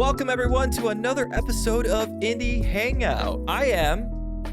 Welcome everyone to another episode of Indie Hangout. I am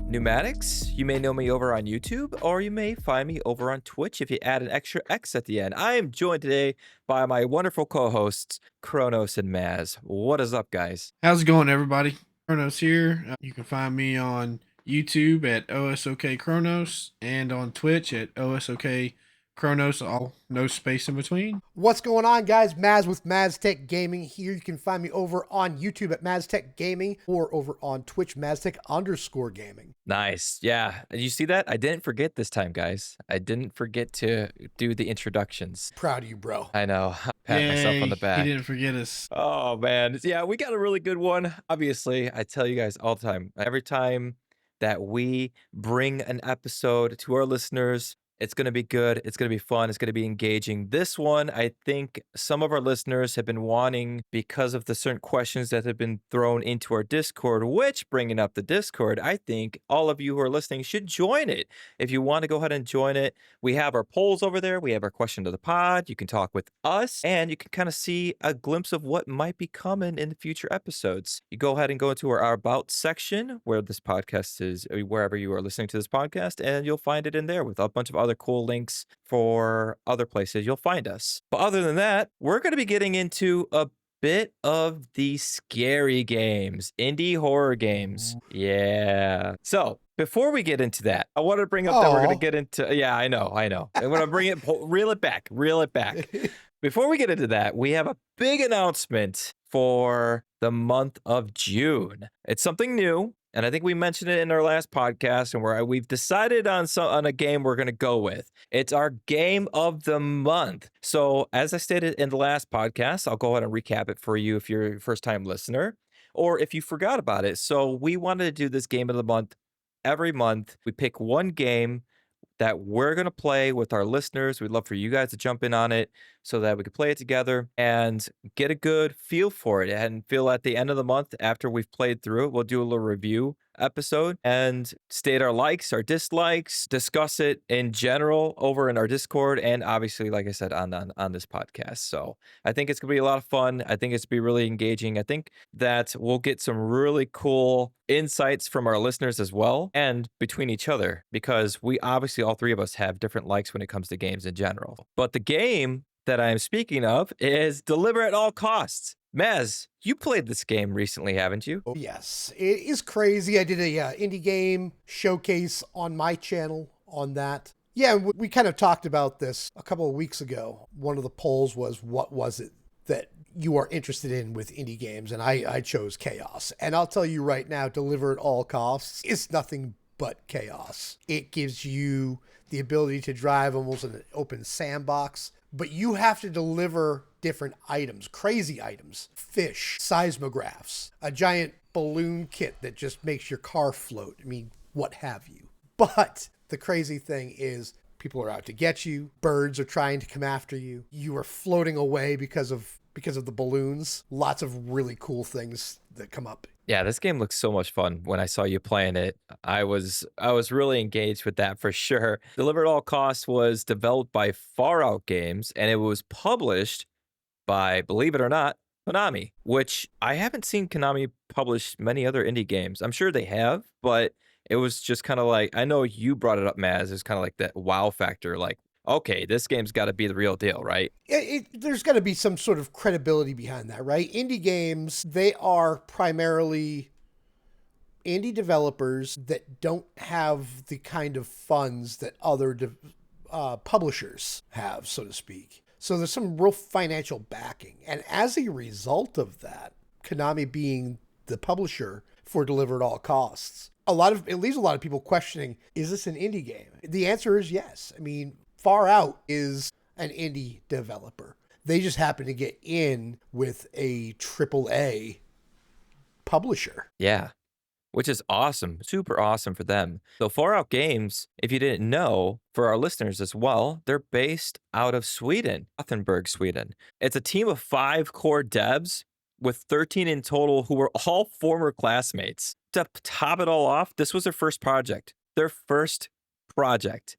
Neumatix. You may know me over on YouTube, or you may find me over on Twitch if you add an extra X at the end. I am joined today by my wonderful co-hosts, Kronos and Maz. What is up, guys? How's it going, everybody? Kronos here. You can find me on YouTube at OSOK Kronos and on Twitch at OSOK Kronos, all no space in between. What's going on, guys? Maz with MazTech Gaming here. You can find me over on YouTube at MazTech Gaming or over on Twitch, MazTech_Gaming. Nice. Yeah. You see that? I didn't forget this time, guys. I didn't forget to do the introductions. Proud of you, bro. I know. Pat myself on the back. He didn't forget us. Oh, man. Yeah, we got a really good one. Obviously, I tell you guys all the time, every time that we bring an episode to our listeners, it's going to be good. It's going to be fun. It's going to be engaging. This one, I think some of our listeners have been wanting because of the certain questions that have been thrown into our Discord, which, bringing up the Discord, I think all of you who are listening should join it. If you want to go ahead and join it, we have our polls over there. We have our question to the pod. You can talk with us, and you can kind of see a glimpse of what might be coming in the future episodes. You go ahead and go into our About section where this podcast is, wherever you are listening to this podcast, and you'll find it in there with a bunch of other cool links for other places you'll find us. But other than that, we're going to be getting into a bit of the scary games, indie horror games. Yeah. So before we get into that, I want to bring up that we're going to get into, yeah, I know. I want to bring it, reel it back. Before we get into that, we have a big announcement for the month of June. It's something new. And I think we mentioned it in our last podcast, and we've decided on a game we're going to go with. It's our game of the month. So as I stated in the last podcast, I'll go ahead and recap it for you if you're a first-time listener, or if you forgot about it. So we wanted to do this game of the month every month. We pick one game that we're going to play with our listeners. We'd love for you guys to jump in on it so that we can play it together and get a good feel for it, and feel at the end of the month after we've played through it, we'll do a little review episode and state our likes, our dislikes, discuss it in general over in our Discord, and obviously, like I said, on this podcast. So I think it's gonna be a lot of fun. I think it's gonna be really engaging. I think that we'll get some really cool insights from our listeners as well, and between each other, because we obviously, all three of us, have different likes when it comes to games in general. But the game that I'm speaking of is Deliver at All Costs. Maz, you played this game recently, haven't you? Oh, yes, it is crazy. I did a indie game showcase on my channel on that. Yeah, we kind of talked about this a couple of weeks ago. One of the polls was, what was it that you are interested in with indie games? And I chose chaos. And I'll tell you right now, Deliver at All Costs is nothing but chaos. It gives you the ability to drive almost in an open sandbox, but you have to deliver different items, crazy items, fish, seismographs, a giant balloon kit that just makes your car float. I mean, what have you. But the crazy thing is, people are out to get you. Birds are trying to come after you. You are floating away because of the balloons. Lots of really cool things that come up. Yeah, this game looks so much fun. When I saw you playing it, I was really engaged with that for sure. Deliver at All Costs was developed by Far Out Games, and it was published by, believe it or not, Konami, which I haven't seen Konami publish many other indie games. I'm sure they have, but it was just kind of like, I know you brought it up, Maz, it's kind of like that wow factor, like, okay, this game's got to be the real deal, right? There's got to be some sort of credibility behind that, right? Indie games, they are primarily indie developers that don't have the kind of funds that other publishers have, so to speak. So there's some real financial backing. And as a result of that, Konami being the publisher for Deliver at All Costs, it leaves a lot of people questioning, is this an indie game? The answer is yes. I mean, Far Out is an indie developer. They just happen to get in with a AAA publisher. Yeah, which is awesome. Super awesome for them. So Far Out Games, if you didn't know, for our listeners as well, they're based out of Sweden, Gothenburg, Sweden. It's a team of 5 core devs with 13 in total who were all former classmates. To top it all off, this was their first project.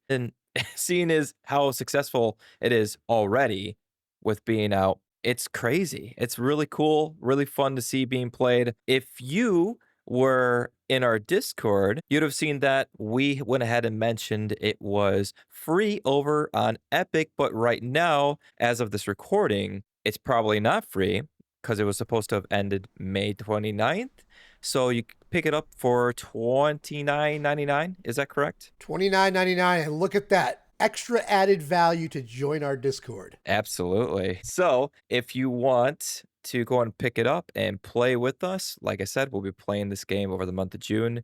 And seeing as how successful it is already with being out It's crazy. It's really cool, really fun to see being played. If you were in our Discord, you'd have seen that we went ahead and mentioned it was free over on Epic, but right now, as of this recording, it's probably not free because it was supposed to have ended May 29th. So you can pick it up for $29.99. Is that correct? $29.99, and look at that. Extra added value to join our Discord. Absolutely. So if you want to go and pick it up and play with us, like I said, we'll be playing this game over the month of June,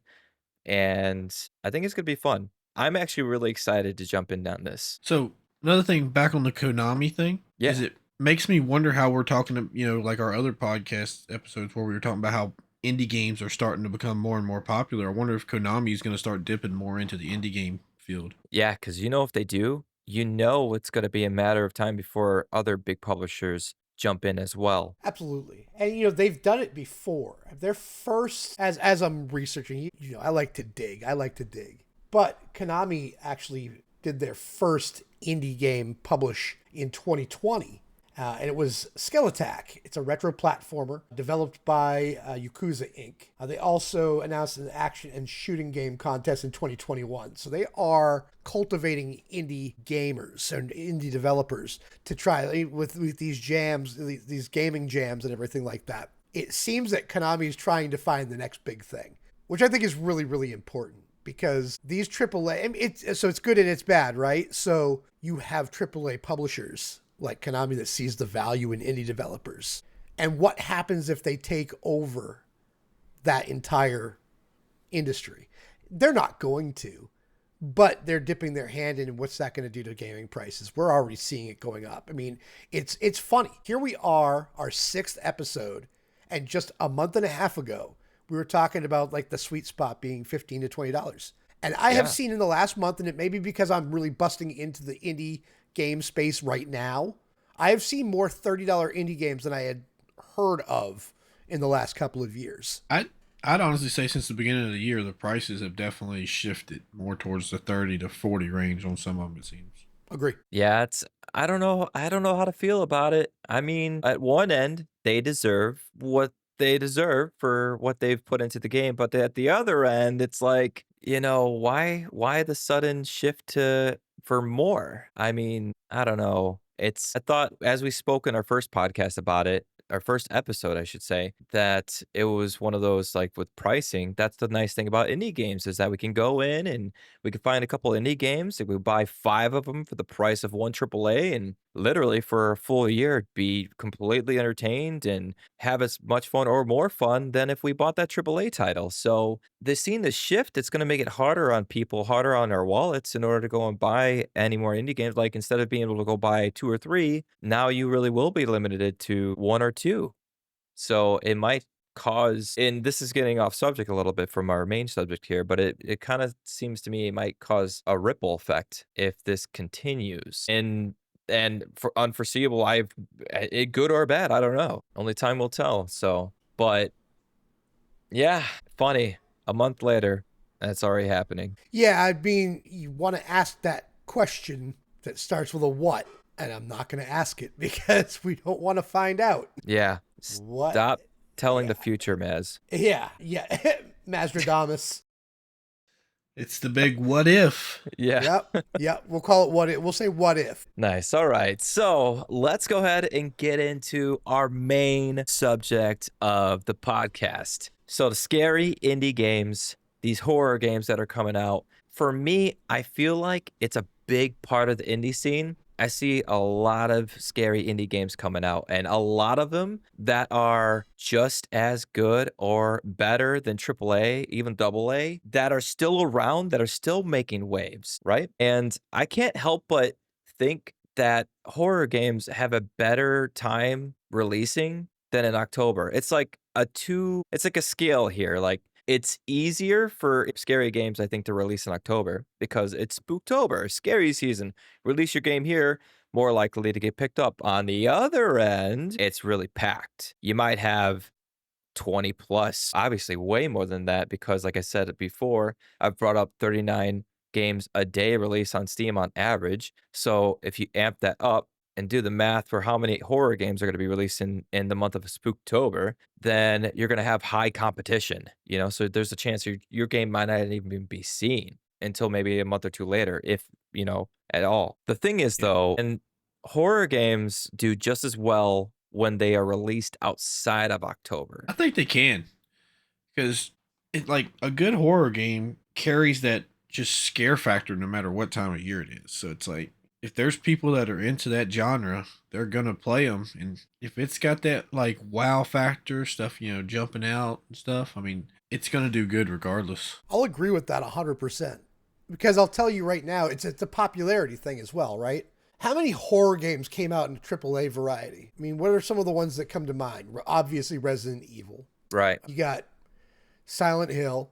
and I think it's going to be fun. I'm actually really excited to jump in on this. So another thing, back on the Konami thing, is Yeah. it makes me wonder how we're talking to, like our other podcast episodes where we were talking about how indie games are starting to become more and more popular. I wonder if Konami is going to start dipping more into the indie game field. Yeah, because if they do, it's going to be a matter of time before other big publishers jump in as well. Absolutely. And they've done it before. Their first as I'm researching, I like to dig. But Konami actually did their first indie game publish in 2020. And it was Skill Attack. It's a retro platformer developed by Yakuza Inc. They also announced an action and shooting game contest in 2021. So they are cultivating indie gamers and indie developers to try with these jams, these gaming jams and everything like that. It seems that Konami is trying to find the next big thing, which I think is really, really important. Because these AAA, so it's good and it's bad, right? So you have AAA publishers like Konami that sees the value in indie developers. And what happens if they take over that entire industry? They're not going to, but they're dipping their hand in, and what's that going to do to gaming prices? We're already seeing it going up. I mean, it's funny. Here we are, our 6th episode, and just a month and a half ago, we were talking about like the sweet spot being $15 to $20. And I have seen in the last month, and it may be because I'm really busting into the indie game space right now, I have seen more $30 indie games than I had heard of in the last couple of years. I'd honestly say since the beginning of the year, the prices have definitely shifted more towards the 30 to 40 range on some of them, it seems. Agree. Yeah, I don't know how to feel about it. I mean, at one end, they deserve what they deserve for what they've put into the game, but at the other end, it's like, why the sudden shift to for more? I mean, I don't know. I thought as we spoke in our first podcast about it, our first episode, I should say, that it was one of those like with pricing. That's the nice thing about indie games is that we can go in and we can find a couple indie games. If we buy 5 of them for the price of one AAA, and literally for a full year, be completely entertained and have as much fun or more fun than if we bought that AAA title. So seeing the shift, it's going to make it harder on people, harder on our wallets in order to go and buy any more indie games. Like instead of being able to go buy 2 or 3, now you really will be limited to 1 or 2. So it might cause, and this is getting off subject a little bit from our main subject here, but it kind of seems to me it might cause a ripple effect if this continues. And for unforeseeable, it good or bad, I don't know. Only time will tell. So, but yeah, funny. A month later, that's already happening. Yeah, I mean, you want to ask that question that starts with a what, and I'm not going to ask it because we don't want to find out. Yeah. What? Stop telling the future, Maz. Yeah. Mazdradamus. It's the big what if. Yeah. Yep. We'll call it what if. We'll say what if. Nice. All right. So let's go ahead and get into our main subject of the podcast. So the scary indie games, these horror games that are coming out. For me, I feel like it's a big part of the indie scene. I see a lot of scary indie games coming out, and a lot of them that are just as good or better than AAA, even AA, that are still around, that are still making waves, right? And I can't help but think that horror games have a better time releasing than in October. It's like a scale here. Like it's easier for scary games, I think, to release in October because it's Spooktober, scary season. Release your game here, more likely to get picked up. On the other end, it's really packed. You might have 20 plus, obviously way more than that because like I said before, I've brought up 39 games a day release on Steam on average. So if you amp that up, and do the math for how many horror games are going to be released in the month of Spooktober, then you're going to have high competition, you know? So there's a chance your game might not even be seen until maybe a month or two later, if, you know, at all. The thing is, Yeah. though, and horror games do just as well when they are released outside of October. I think they can, because it like a good horror game carries that just scare factor no matter what time of year it is. So it's like if there's people that are into that genre, they're gonna play them, and if it's got that like wow factor stuff, you know, jumping out and stuff, I mean, it's gonna do good regardless. I'll agree with that 100%. Because I'll tell you right now, it's a popularity thing as well, right? How many horror games came out in the AAA variety? I mean, what are some of the ones that come to mind? Obviously, Resident Evil. Right. You got Silent Hill,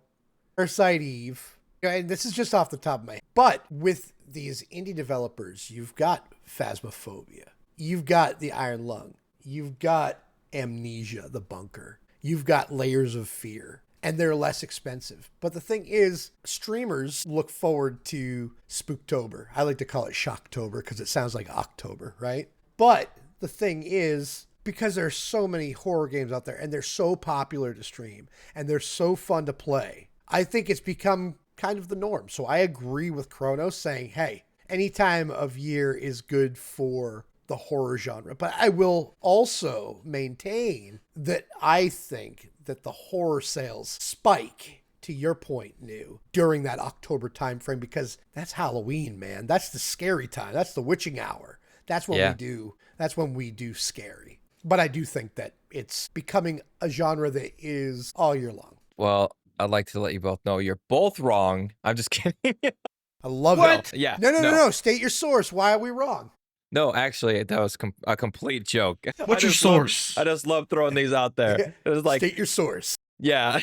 Parasite Eve. And this is just off the top of my head. But with these indie developers, you've got Phasmophobia. You've got The Iron Lung. You've got Amnesia, The Bunker. You've got Layers of Fear. And they're less expensive. But the thing is, streamers look forward to Spooktober. I like to call it Shocktober because it sounds like October, right? But the thing is, because there's so many horror games out there and they're so popular to stream and they're so fun to play, I think it's become kind of the norm. So I agree with Kronos saying, hey, any time of year is good for the horror genre. But I will also maintain that I think that the horror sales spike, to your point, New, during that October timeframe, because that's Halloween, man. That's the scary time. That's the witching hour. That's when we do scary. But I do think that it's becoming a genre that is all year long. Well, I'd like to let you both know you're both wrong. I'm just kidding. I love What? it. Yeah. No. State your source. Why are we wrong? No, actually, that was a complete joke. What's your source? I just love throwing these out there. It was like, State your source. yeah.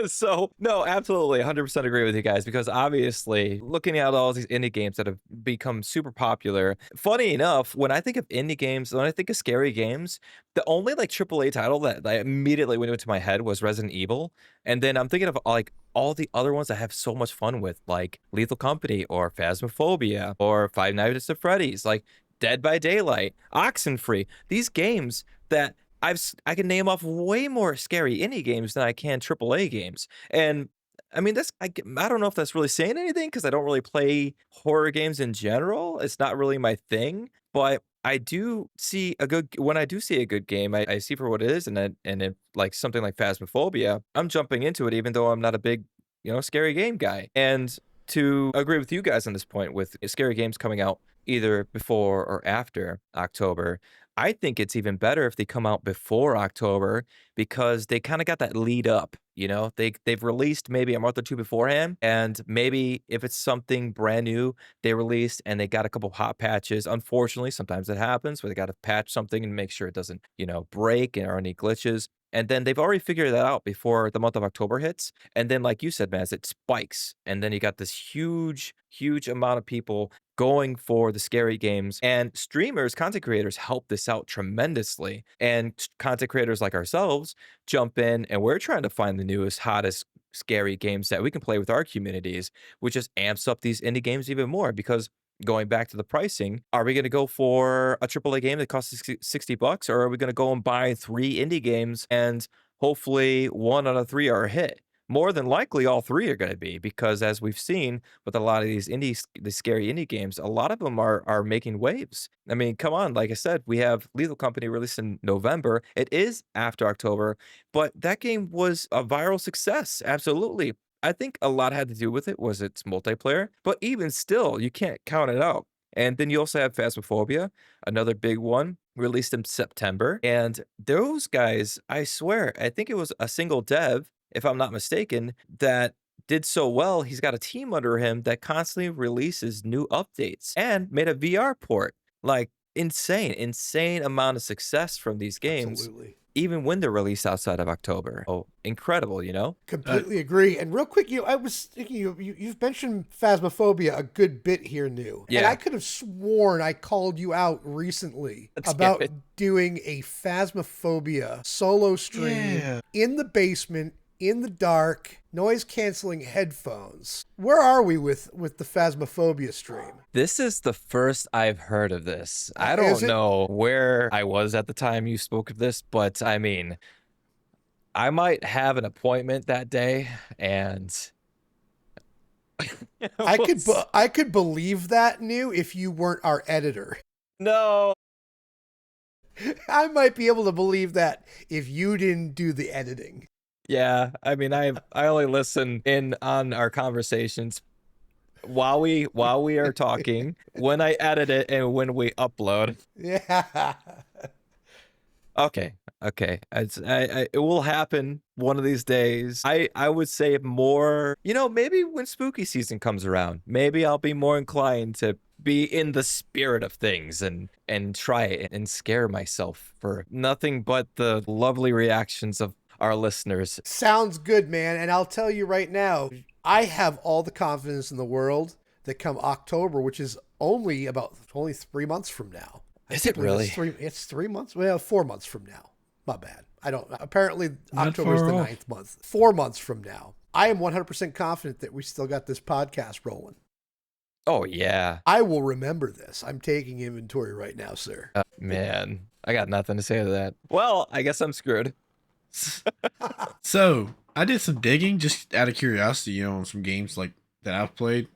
So, no, absolutely 100% agree with you guys, because obviously looking at all these indie games that have become super popular, funny enough, when I think of indie games, when I think of scary games, the only like AAA title that I immediately went into my head was Resident Evil. And then I'm thinking of like all the other ones I have so much fun with, like Lethal Company or Phasmophobia or Five Nights at Freddy's, like Dead by Daylight, Oxenfree. These games that I can name off way more scary indie games than I can AAA games. And I mean, I don't know if that's really saying anything, because I don't really play horror games in general. It's not really my thing, but I do see when I do see a good game, I see for what it is, and it, like something like Phasmophobia, I'm jumping into it, even though I'm not a big, you know, scary game guy. And to agree with you guys on this point, with scary games coming out either before or after October, I think it's even better if they come out before October, because they kind of got that lead up. You know, they've released maybe a month or two beforehand, and maybe if it's something brand new they released and they got a couple hot patches. Unfortunately, sometimes it happens where they got to patch something and make sure it doesn't, you know, break or any glitches. And then they've already figured that out before the month of October hits. And then, like you said, Maz, it spikes. And then you got this huge, huge amount of people going for the scary games. And streamers, content creators help this out tremendously. And content creators like ourselves jump in, and we're trying to find the newest, hottest, scary games that we can play with our communities, which just amps up these indie games even more. Because going back to the pricing, are we going to go for a AAA game that costs $60, or are we going to go and buy 3 indie games and hopefully 1 out of 3 are a hit? More than likely, all 3 are going to be, because as we've seen with a lot of these the scary indie games, a lot of them are making waves. I mean, come on, like I said, we have Lethal Company released in November. It is after October, but that game was a viral success. Absolutely. I think a lot had to do with it was its multiplayer, but even still, you can't count it out. And then you also have Phasmophobia, another big one, released in September. And those guys, I swear, I think it was a single dev, if I'm not mistaken, that did so well. He's got a team under him that constantly releases new updates and made a VR port. Like, insane amount of success from these games, Absolutely. even when they're released outside of October. Oh, incredible, you know? Completely agree. And real quick, I was thinking you've mentioned Phasmophobia a good bit here, New. And Yeah. I could have sworn I called you out recently Let's about get it. doing a Phasmophobia solo stream Yeah. in the basement, in the dark, Noise canceling headphones. Where are we with the Phasmophobia stream? This is the first I've heard of this. I Is don't it? know where I was at the time you spoke of this, but I mean, I might have an appointment that day, and I could believe that, New, if you weren't our editor. no. I might be able to believe that if you didn't do the editing. Yeah, I mean, I only listen in on our conversations while we are talking, when I edit it, and when we upload. Yeah. Okay, okay. It will happen one of these days. I would say more, maybe when spooky season comes around, maybe I'll be more inclined to be in the spirit of things and try it and scare myself for nothing but the lovely reactions of our listeners. Sounds good, man. And I'll tell you right now, I have all the confidence in the world that come October, which is only 3 months from now. Is it really? It's 3 months. Well, 4 months from now. My bad. I don't. Apparently, Not October is far the off. 9th month. 4 months from now, I am 100% confident that we still got this podcast rolling. Oh yeah. I will remember this. I'm taking inventory right now, sir. Man, I got nothing to say to that. Well, I guess I'm screwed. So I did some digging just out of curiosity, on some games like that I've played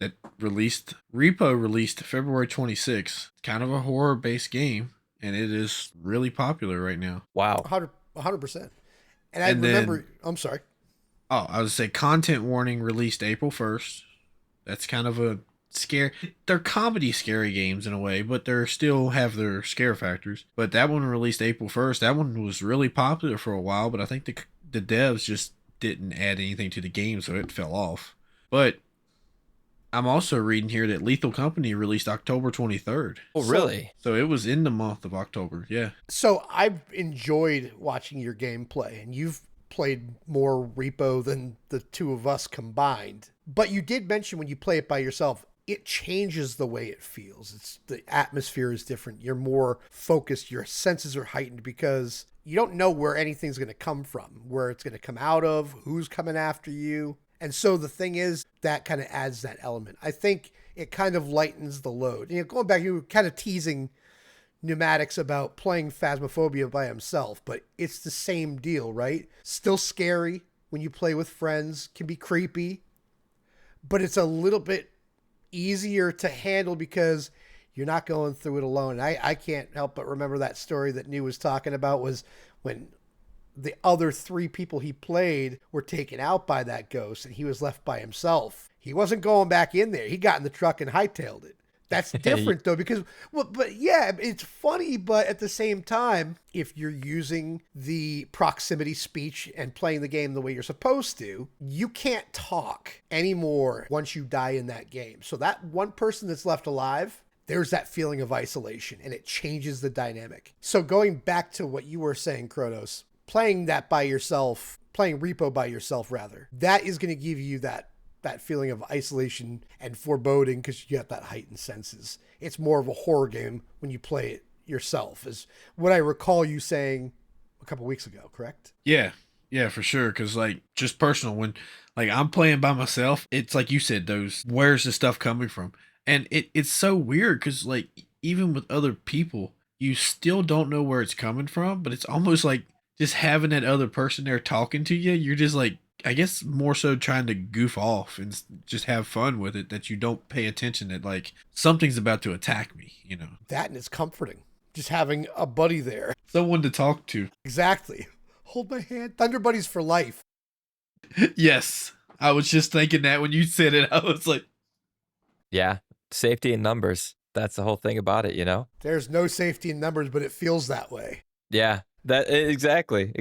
that released. Repo released February 26th. Kind of a horror based game, and it is really popular right now. Wow. 100%. And I And remember. then- I'm sorry. Oh, I would say Content Warning released April 1st. That's kind of a scare. They're comedy scary games in a way, but they still have their scare factors. But that one released April 1st. That one was really popular for a while, but I think the devs just didn't add anything to the game, so it fell off. But I'm also reading here that Lethal Company released October 23rd. Oh, really? So it was in the month of October. Yeah. So I've enjoyed watching your gameplay, and you've played more Repo than the two of us combined. But you did mention when you play it by yourself, it changes the way it feels. The atmosphere is different. You're more focused. Your senses are heightened because you don't know where anything's going to come from, where it's going to come out of, who's coming after you. And so the thing is, that kind of adds that element. I think it kind of lightens the load. Going back, you were kind of teasing Neumatix about playing Phasmophobia by himself, but it's the same deal, right? Still scary when you play with friends, can be creepy, but it's a little bit easier to handle because you're not going through it alone. And I can't help but remember that story that New was talking about was when the other 3 people he played were taken out by that ghost and he was left by himself. He wasn't going back in there. He got in the truck and hightailed it. That's different though, because, but yeah, it's funny, but at the same time, if you're using the proximity speech and playing the game the way you're supposed to, you can't talk anymore once you die in that game. So that one person that's left alive, there's that feeling of isolation and it changes the dynamic. So going back to what you were saying, Kronos, playing that by yourself, playing Repo by yourself rather, that is going to give you that feeling of isolation and foreboding because you got that heightened senses. It's more of a horror game when you play it yourself, is what I recall you saying a couple weeks ago, correct? Yeah, for sure. Because just personal, when I'm playing by myself, it's like you said, those where's the stuff coming from, and it's so weird because even with other people, you still don't know where it's coming from, but it's almost like just having that other person there talking to you. You're just I guess more so trying to goof off and just have fun with it, that you don't pay attention that something's about to attack me, That, and it's comforting just having a buddy there. someone to talk to. Exactly. Hold my hand. Thunder buddies for life. Yes, I was just thinking that when you said it. I was like, Yeah, safety in numbers. That's the whole thing about it, There's no safety in numbers, but it feels that way. Yeah, exactly.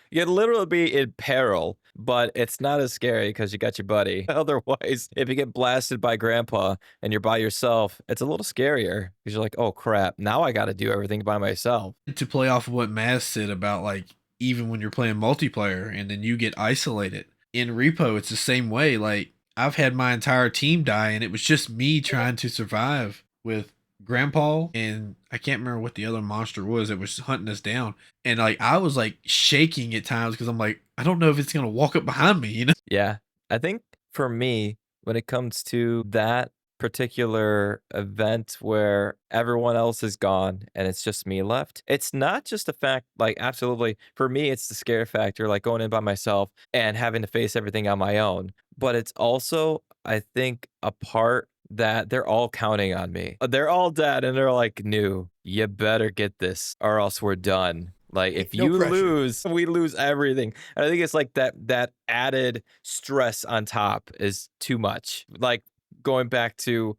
You'd literally be in peril, but it's not as scary because you got your buddy. Otherwise, if you get blasted by grandpa and you're by yourself, it's a little scarier because you're like, oh crap, now I got to do everything by myself. to play off of what Maz said about even when you're playing multiplayer and then you get isolated. In Repo, it's the same way. I've had my entire team die and it was just me trying to survive with Grandpa, and I can't remember what the other monster was that was hunting us down. And I was shaking at times because I'm like, I don't know if it's gonna walk up behind me, you know? Yeah. I think for me, when it comes to that particular event where everyone else is gone and it's just me left, it's not just a fact, like, absolutely. For me, it's the scare factor, like going in by myself and having to face everything on my own. But it's also, I think, a part that they're all counting on me. They're all dead and they're like, "New, you better get this or else we're done." Like, if No you pressure. lose, we lose everything. And I think it's like that added stress on top is too much. Like going back to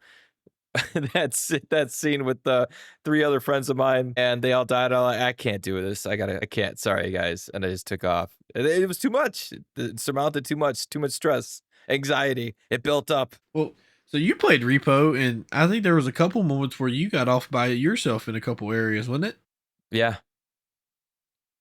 that scene with the 3 other friends of mine, and they all died. I'm like, "I can't do this. I can't. Sorry, guys." And I just took off. It was too much. It surmounted too much stress, anxiety. It built up. Well, so you played Repo, and I think there was a couple moments where you got off by yourself in a couple areas, wasn't it? Yeah.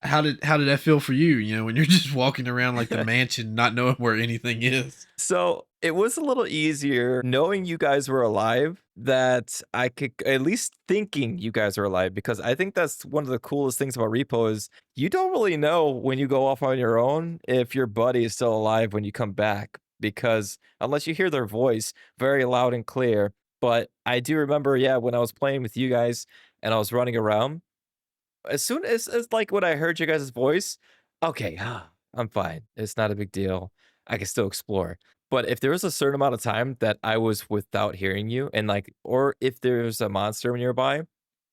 How did that feel for you? You know, when you're just walking around like the mansion, not knowing where anything is. So it was a little easier knowing you guys were alive, that I could at least thinking you guys are alive, because I think that's one of the coolest things about repo is you don't really know when you go off on your own if your buddy is still alive when you come back, because unless you hear their voice very loud and clear. But I do remember, yeah, when I was playing with you guys and I was running around, as soon as like when I heard your guys' voice, okay, I'm fine. It's not a big deal. I can still explore. But if there was a certain amount of time that I was without hearing you, and like, or if there's a monster nearby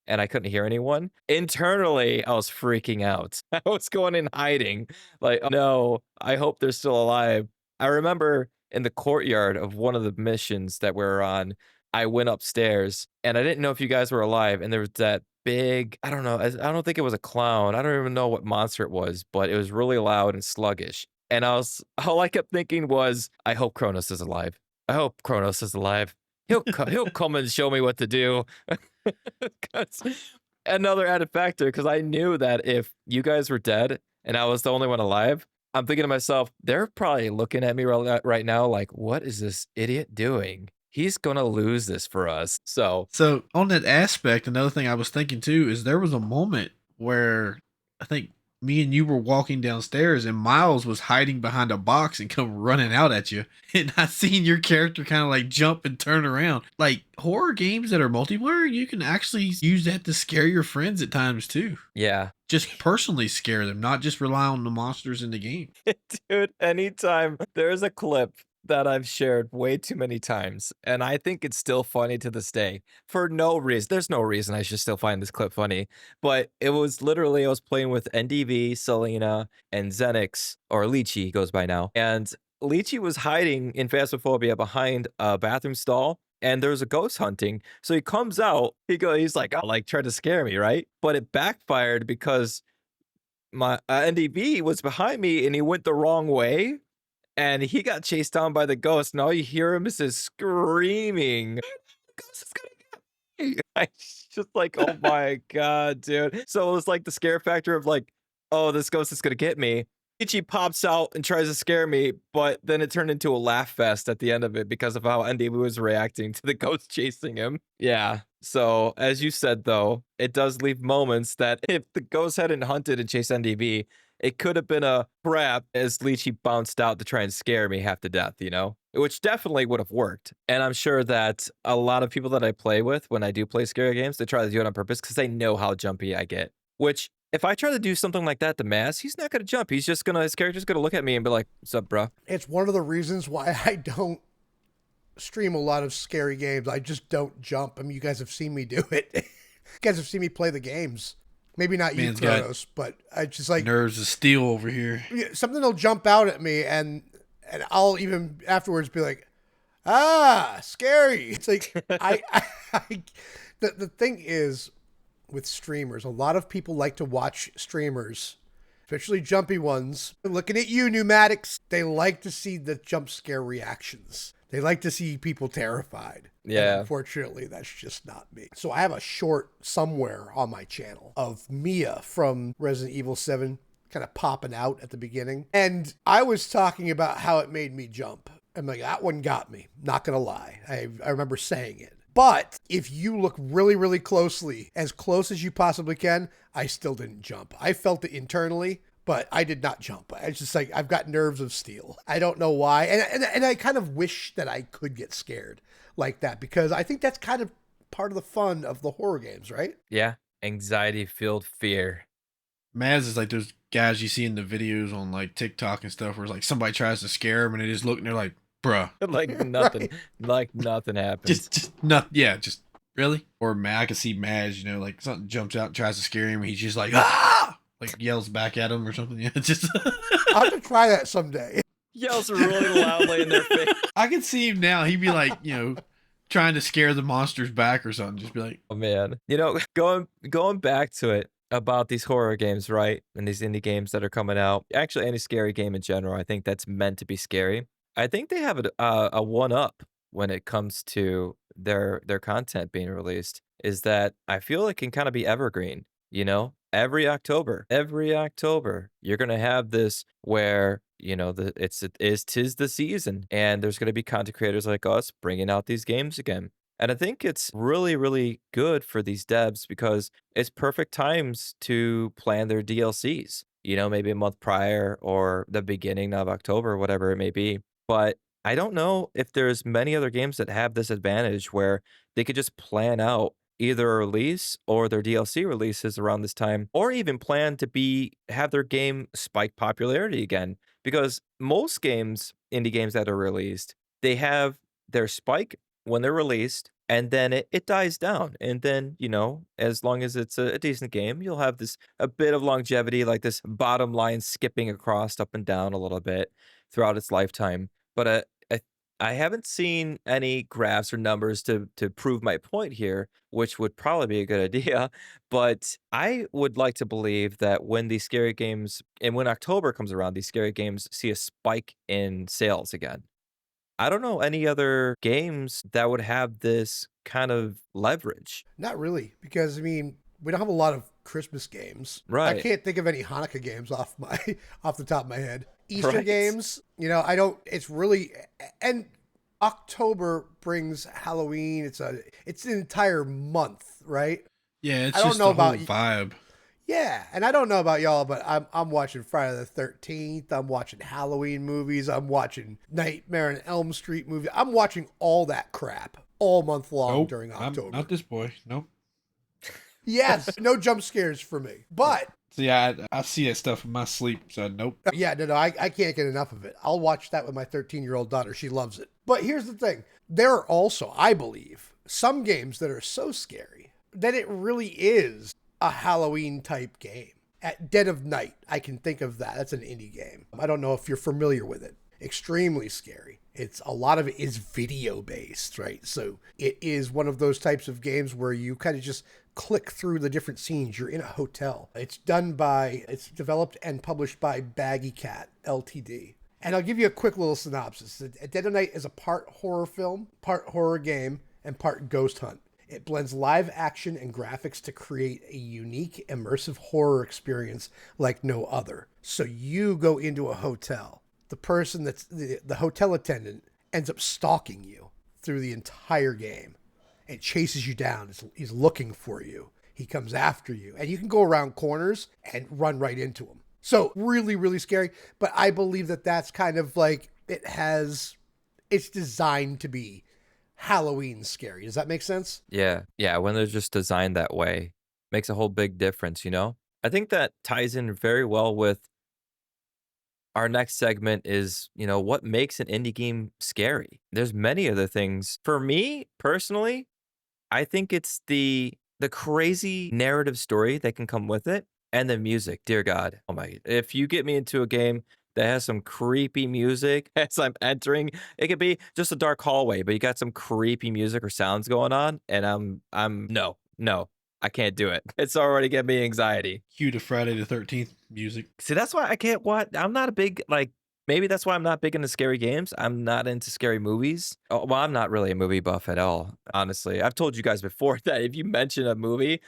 and I couldn't hear anyone, internally I was freaking out. I was going in hiding. Like, "Oh, no, I hope they're still alive." I remember in the courtyard of one of the missions that we were on, I went upstairs and I didn't know if you guys were alive. And there was that big, I don't know, I don't think it was a clown. I don't even know what monster it was, but it was really loud and sluggish. And all I kept thinking was, I hope Kronos is alive. I hope Kronos is alive. He'll come and show me what to do. 'Cause another added factor, because I knew that if you guys were dead and I was the only one alive, I'm thinking to myself, they're probably looking at me right now like, what is this idiot doing? He's gonna lose this for us. So So on that aspect, another thing I was thinking too is there was a moment where I think me and you were walking downstairs and Miles was hiding behind a box and come running out at you. And I seen your character kind of like jump and turn around. Like horror games that are multiplayer, you can actually use that to scare your friends at times too. yeah. Just personally scare them, not just rely on the monsters in the game. Dude, anytime there's a clip that I've shared way too many times, and I think it's still funny to this day for no reason. There's no reason I should still find this clip funny, but it was literally I was playing with NDV, Selena, and Zenix, or Lychee goes by now, and Lychee was hiding in Phasmophobia behind a bathroom stall. And there was a ghost hunting. So he comes out, he's like, oh, like, try to scare me, right? But it backfired because my NDV was behind me and he went the wrong way and he got chased down by the ghost. And all you hear him is this screaming. The ghost is gonna get me. I just like, oh my god, dude. So it was like the scare factor of like, oh, this ghost is gonna get me. Ichi pops out and tries to scare me, but then it turned into a laugh fest at the end of it because of how NDV was reacting to the ghost chasing him. Yeah. So as you said though, it does leave moments that if the ghost hadn't hunted and chased NDV, it could have been a trap as Lychee bounced out to try and scare me half to death, you know? Which definitely would have worked. And I'm sure that a lot of people that I play with when I do play scary games, they try to do it on purpose because they know how jumpy I get. Which, if I try to do something like that to Maz, he's not gonna jump. His character's gonna look at me and be like, "What's up, bro?" It's one of the reasons why I don't stream a lot of scary games. I just don't jump. I mean, you guys have seen me do it. You guys have seen me play the games. Maybe not you, Man's got Kronos, but I just like nerves of steel over here. something will jump out at me, and I'll even afterwards be like, "Ah, scary." It's like the thing is with streamers, a lot of people like to watch streamers, especially jumpy ones. Looking at you, Neumatix, they like to see the jump scare reactions. They like to see people terrified. Yeah. And unfortunately, that's just not me. So I have a short somewhere on my channel of Mia from Resident Evil 7 kind of popping out at the beginning. And I was talking about how it made me jump. I'm like, that one got me. Not going to lie. I remember saying it. But if you look really, really closely, as close as you possibly can, I still didn't jump. I felt it internally, but I did not jump. It's just like I've got nerves of steel. I don't know why, and I kind of wish that I could get scared like that because I think that's kind of part of the fun of the horror games, right? Yeah, anxiety-filled fear. Maz is like those guys you see in the videos on like TikTok and stuff where it's like somebody tries to scare them and they just look and they're like, bruh, Right. like nothing happens. just not, yeah, just really. Or I can see Maz, you know, like something jumps out, tries to scare him, and he's just like, ah, like yells back at him or something. Yeah, just I'll have to try that someday. Yells really loudly in their face. I can see him now. He'd be like, you know, trying to scare the monsters back or something. Just be like, Oh man. You know, going back to it about these horror games, right? And these indie games that are coming out. Actually, any scary game in general, I think that's meant to be scary. I think they have a one up when it comes to their content being released. Is that I feel it can kind of be evergreen. You know, every October, you're gonna have this where you know tis the season, and there's gonna be content creators like us bringing out these games again. And I think it's really, really good for these devs because it's perfect times to plan their DLCs, you know, maybe a month prior or the beginning of October, whatever it may be. But I don't know if there's many other games that have this advantage where they could just plan out either a release or their DLC releases around this time, or even plan to have their game spike popularity again. Because most games, indie games that are released, they have their spike when they're released, and then it dies down. And then, you know, as long as it's a decent game, you'll have this a bit of longevity, like this bottom line skipping across up and down a little bit throughout its lifetime. But I haven't seen any graphs or numbers to prove my point here, which would probably be a good idea. But I would like to believe that when these scary games and when October comes around, these scary games see a spike in sales again. I don't know any other games that would have this kind of leverage. Not really, because I mean, we don't have a lot of Christmas games. I Right. can't think of any Hanukkah games off my off the top of my head. Easter Right. games, you know, I don't. It's really and October brings Halloween. It's an entire month, right? yeah, I it's don't just know the whole about vibe. yeah, and I don't know about y'all, but I'm watching Friday the 13th. I'm watching Halloween movies. I'm watching Nightmare on Elm Street movie. I'm watching all that crap all month long Nope, during I'm October. not this boy. Nope. Yes, no jump scares for me. But So yeah, I see that stuff in my sleep. So nope. yeah, no, I can't get enough of it. I'll watch that with my 13-year-old daughter. She loves it. But here's the thing. There are also, I believe, some games that are so scary that it really is a Halloween type game. At Dead of Night, I can think of that. That's an indie game. I don't know if you're familiar with it. Extremely scary. It's a lot of it is video based, right? So it is one of those types of games where you kind of just click through the different scenes. You're in a hotel. It's developed and published by Baggy Cat Ltd. And I'll give you a quick little synopsis. Dead of Night is a part horror film, part horror game, and part ghost hunt. It blends live action and graphics to create a unique, immersive horror experience like no other. So you go into a hotel. The person that's the hotel attendant ends up stalking you through the entire game. It chases you down. He's looking for you. He comes after you. And you can go around corners and run right into him. So really, really scary. But I believe that that's kind of like it's designed to be Halloween scary. Does that make sense? Yeah. Yeah. When they're just designed that way, makes a whole big difference, you know? I think that ties in very well with our next segment is, you know, what makes an indie game scary? There's many other things. For me, personally, I think it's the crazy narrative story that can come with it and the music. Dear God. Oh my, if you get me into a game that has some creepy music as I'm entering, it could be just a dark hallway, but you got some creepy music or sounds going on, and I'm no, I can't do it. It's already giving me anxiety. Cue to Friday the 13th music. See, that's why I can't watch. I'm not a big like. Maybe that's why I'm not big into scary games. I'm not into scary movies. Oh, well, I'm not really a movie buff at all, honestly. I've told you guys before that if you mention a movie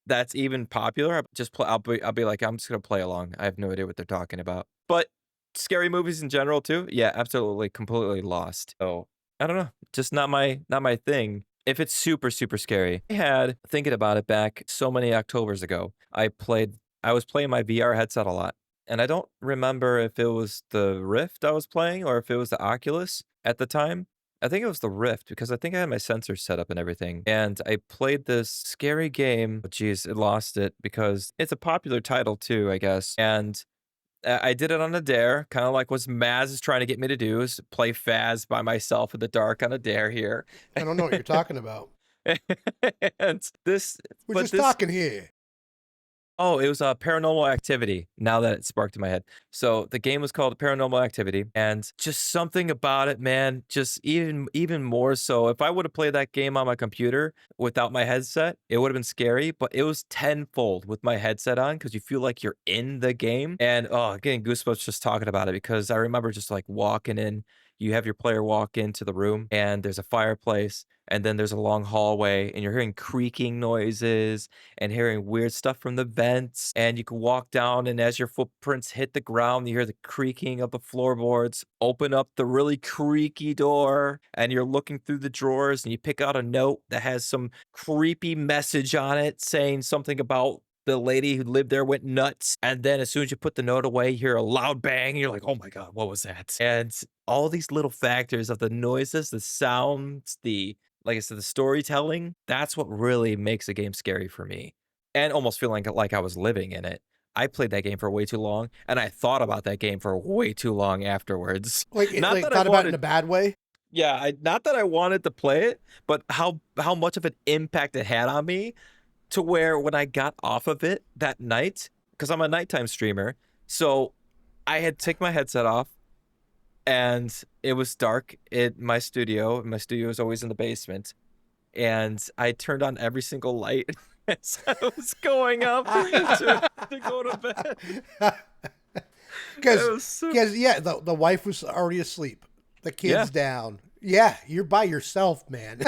that's even popular, I'll be like, I'm just gonna play along. I have no idea what they're talking about. But scary movies in general too, yeah, absolutely, completely lost. So I don't know, just not my thing. If it's super super scary, I had thinking about it back so many Octobers ago. I was playing my VR headset a lot. and I don't remember if it was the Rift I was playing or if it was the Oculus at the time. I think it was the Rift because I think I had my sensors set up and everything. And I played this scary game. Oh, geez, it lost it because it's a popular title too, I guess. And I did it on a dare, kind of like what Maz is trying to get me to do is play Faz by myself in the dark on a dare here. I don't know what you're talking about. And this, We're but just this talking here. Oh, it was a Paranormal Activity, now that it sparked in my head. So, the game was called Paranormal Activity, and just something about it, man, just even more so, if I would've played that game on my computer without my headset, it would've been scary, but it was tenfold with my headset on because you feel like you're in the game, and, oh, getting goosebumps just talking about it because I remember just, like, walking in, you have your player walk into the room, and there's a fireplace, and then there's a long hallway, and you're hearing creaking noises, and hearing weird stuff from the vents, and you can walk down, and as your footprints hit the ground, you hear the creaking of the floorboards, open up the really creaky door, and you're looking through the drawers, and you pick out a note that has some creepy message on it saying something about the lady who lived there went nuts, and then as soon as you put the note away, you hear a loud bang, and you're like, "Oh my god, what was that?" And all these little factors of the noises, the sounds, the like I said, the storytelling, that's what really makes a game scary for me, and almost feeling like I was living in it. I played that game for way too long, and I thought about that game for way too long afterwards. Not Like that I thought about it in a wanted bad way. yeah, not that I wanted to play it, but how much of an impact it had on me to where when I got off of it that night, because 'cause I'm a nighttime streamer, so I had to take my headset off, and it was dark in my studio is always in the basement, and I turned on every single light as I was going up to go to bed. Because It was so yeah, the wife was already asleep, the yeah, kids down. Yeah, you're by yourself, man.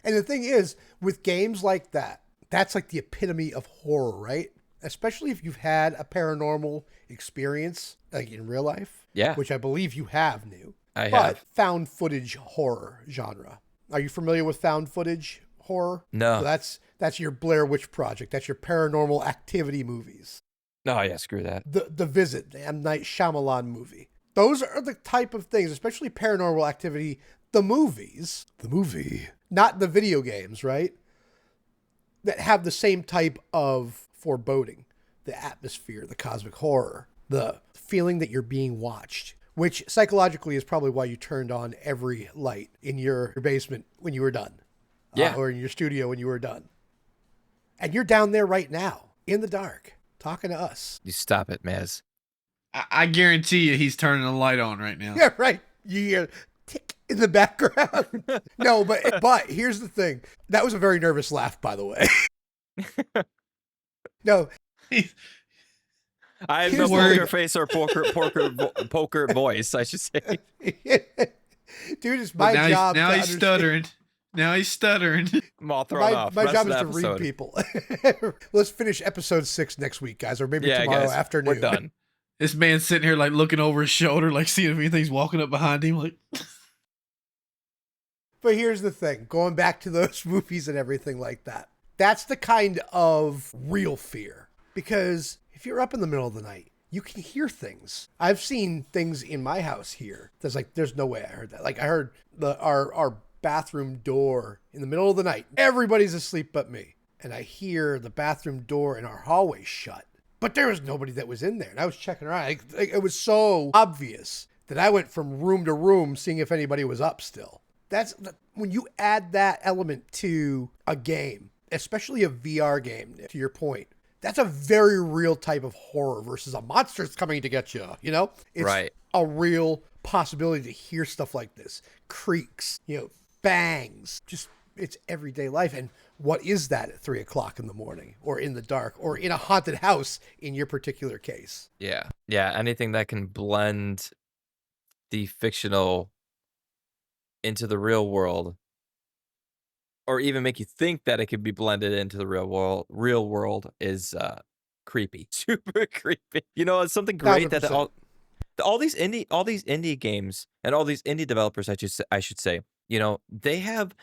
And the thing is, with games like that, that's like the epitome of horror, right? Especially if you've had a paranormal experience, like in real life, yeah, which I believe you have, New. I But have. found footage horror genre. Are you familiar with found footage horror? So No. that's your Blair Witch Project. That's your paranormal activity movies. Oh, yeah, screw that. The Visit, the M. Night Shyamalan movie. Those are the type of things, especially Paranormal Activity, the movie, not the video games, right? That have the same type of foreboding, the atmosphere, the cosmic horror, the feeling that you're being watched, which psychologically is probably why you turned on every light in your basement when you were done, Yeah. or in your studio when you were done. And you're down there right now in the dark talking to us. You stop it, Maz. I guarantee you he's turning the light on right now. Yeah, right. You hear tick in the background. No, but here's the thing. That was a very nervous laugh, by the way. No, I have no Here's the poker thing. face or poker voice, I should say. dude, it's my now job. now to he's understand- stuttering. Now he's stuttering. I'm all thrown off. My Rest job of is the to read episode. people. Let's finish episode 6 next week, guys, or maybe Yeah, tomorrow guys, afternoon. we're done. This man's sitting here like looking over his shoulder, like seeing if anything's walking up behind him. Like, But here's the thing, going back to those movies and everything like that. That's the kind of real fear. Because if you're up in the middle of the night, you can hear things. I've seen things in my house here. There's no way I heard that. Like I heard our bathroom door in the middle of the night. Everybody's asleep but me. And I hear the bathroom door in our hallway shut. But there was nobody that was in there. And I was checking around. It was so obvious that I went from room to room seeing if anybody was up still. When you add that element to a game, especially a VR game, to your point, that's a very real type of horror versus a monster's coming to get you, you know? It's Right. a real possibility to hear stuff like this. Creaks, bangs, just it's everyday life. And what is that at 3:00 in the morning or in the dark or in a haunted house in your particular case? Yeah. Yeah, anything that can blend the fictional into the real world, or even make you think that it could be blended into the real world is creepy. Super creepy. It's something great that 1,000%. all these indie games and all these indie developers, I should say, they have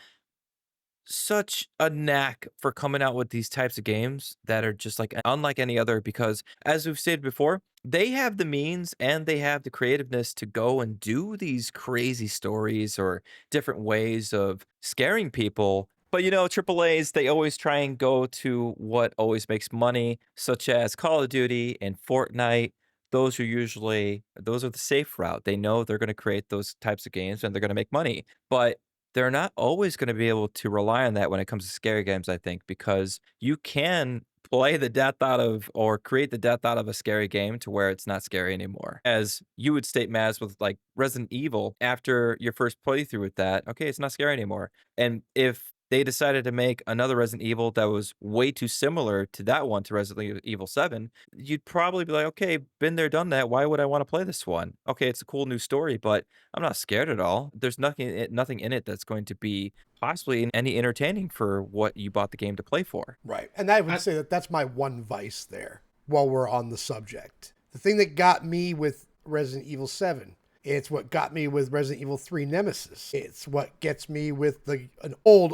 such a knack for coming out with these types of games that are just like unlike any other because as we've stated before, they have the means and they have the creativeness to go and do these crazy stories or different ways of scaring people. But triple A's, they always try and go to what always makes money, such as Call of Duty and Fortnite. Those are the safe route. They know they're going to create those types of games and they're going to make money. But they're not always gonna be able to rely on that when it comes to scary games, I think, because you can play the death out of or create the death out of a scary game to where it's not scary anymore. As you would state, Maz, with, like, Resident Evil, after your first playthrough with that, okay, it's not scary anymore. And if they decided to make another Resident Evil that was way too similar to that one, to Resident Evil 7, you'd probably be like, "Okay, been there, done that. Why would I wanna play this one? Okay, it's a cool new story, but I'm not scared at all. There's nothing in it that's going to be possibly any entertaining for what you bought the game to play for." Right. And I would I, say that that's my one vice there while we're on the subject. The thing that got me with Resident Evil 7, it's what got me with Resident Evil 3 Nemesis. It's what gets me with an old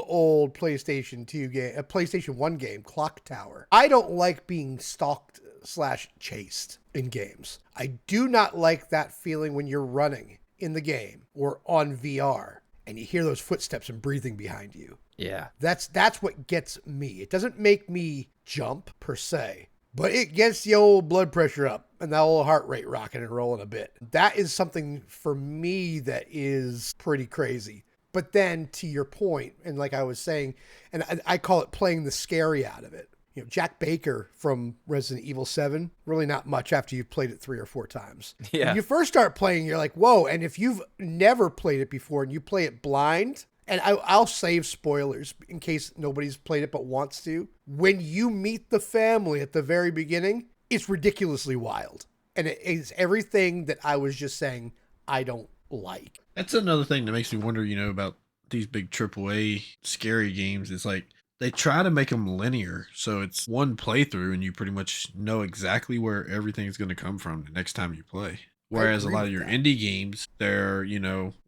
PlayStation 2 game, a PlayStation 1 game, Clock Tower. I don't like being stalked slash chased in games. I do not like that feeling when you're running in the game or on VR and you hear those footsteps and breathing behind you. Yeah. That's what gets me. It doesn't make me jump per se, but it gets the old blood pressure up and that old heart rate rocking and rolling a bit. That is something for me that is pretty crazy. But then to your point, and like I was saying, and I call it playing the scary out of it. Jack Baker from Resident Evil 7, really not much after you've played it 3 or 4 times. Yeah. When you first start playing, you're like, whoa. And if you've never played it before and you play it blind, and I'll save spoilers in case nobody's played it but wants to. When you meet the family at the very beginning, it's ridiculously wild. And it is everything that I was just saying I don't like. that's another thing that makes me wonder, about these big AAA scary games. It's like they try to make them linear, so it's one playthrough and you pretty much know exactly where everything's going to come from the next time you play. Whereas a agree lot of with your that. indie games, they're,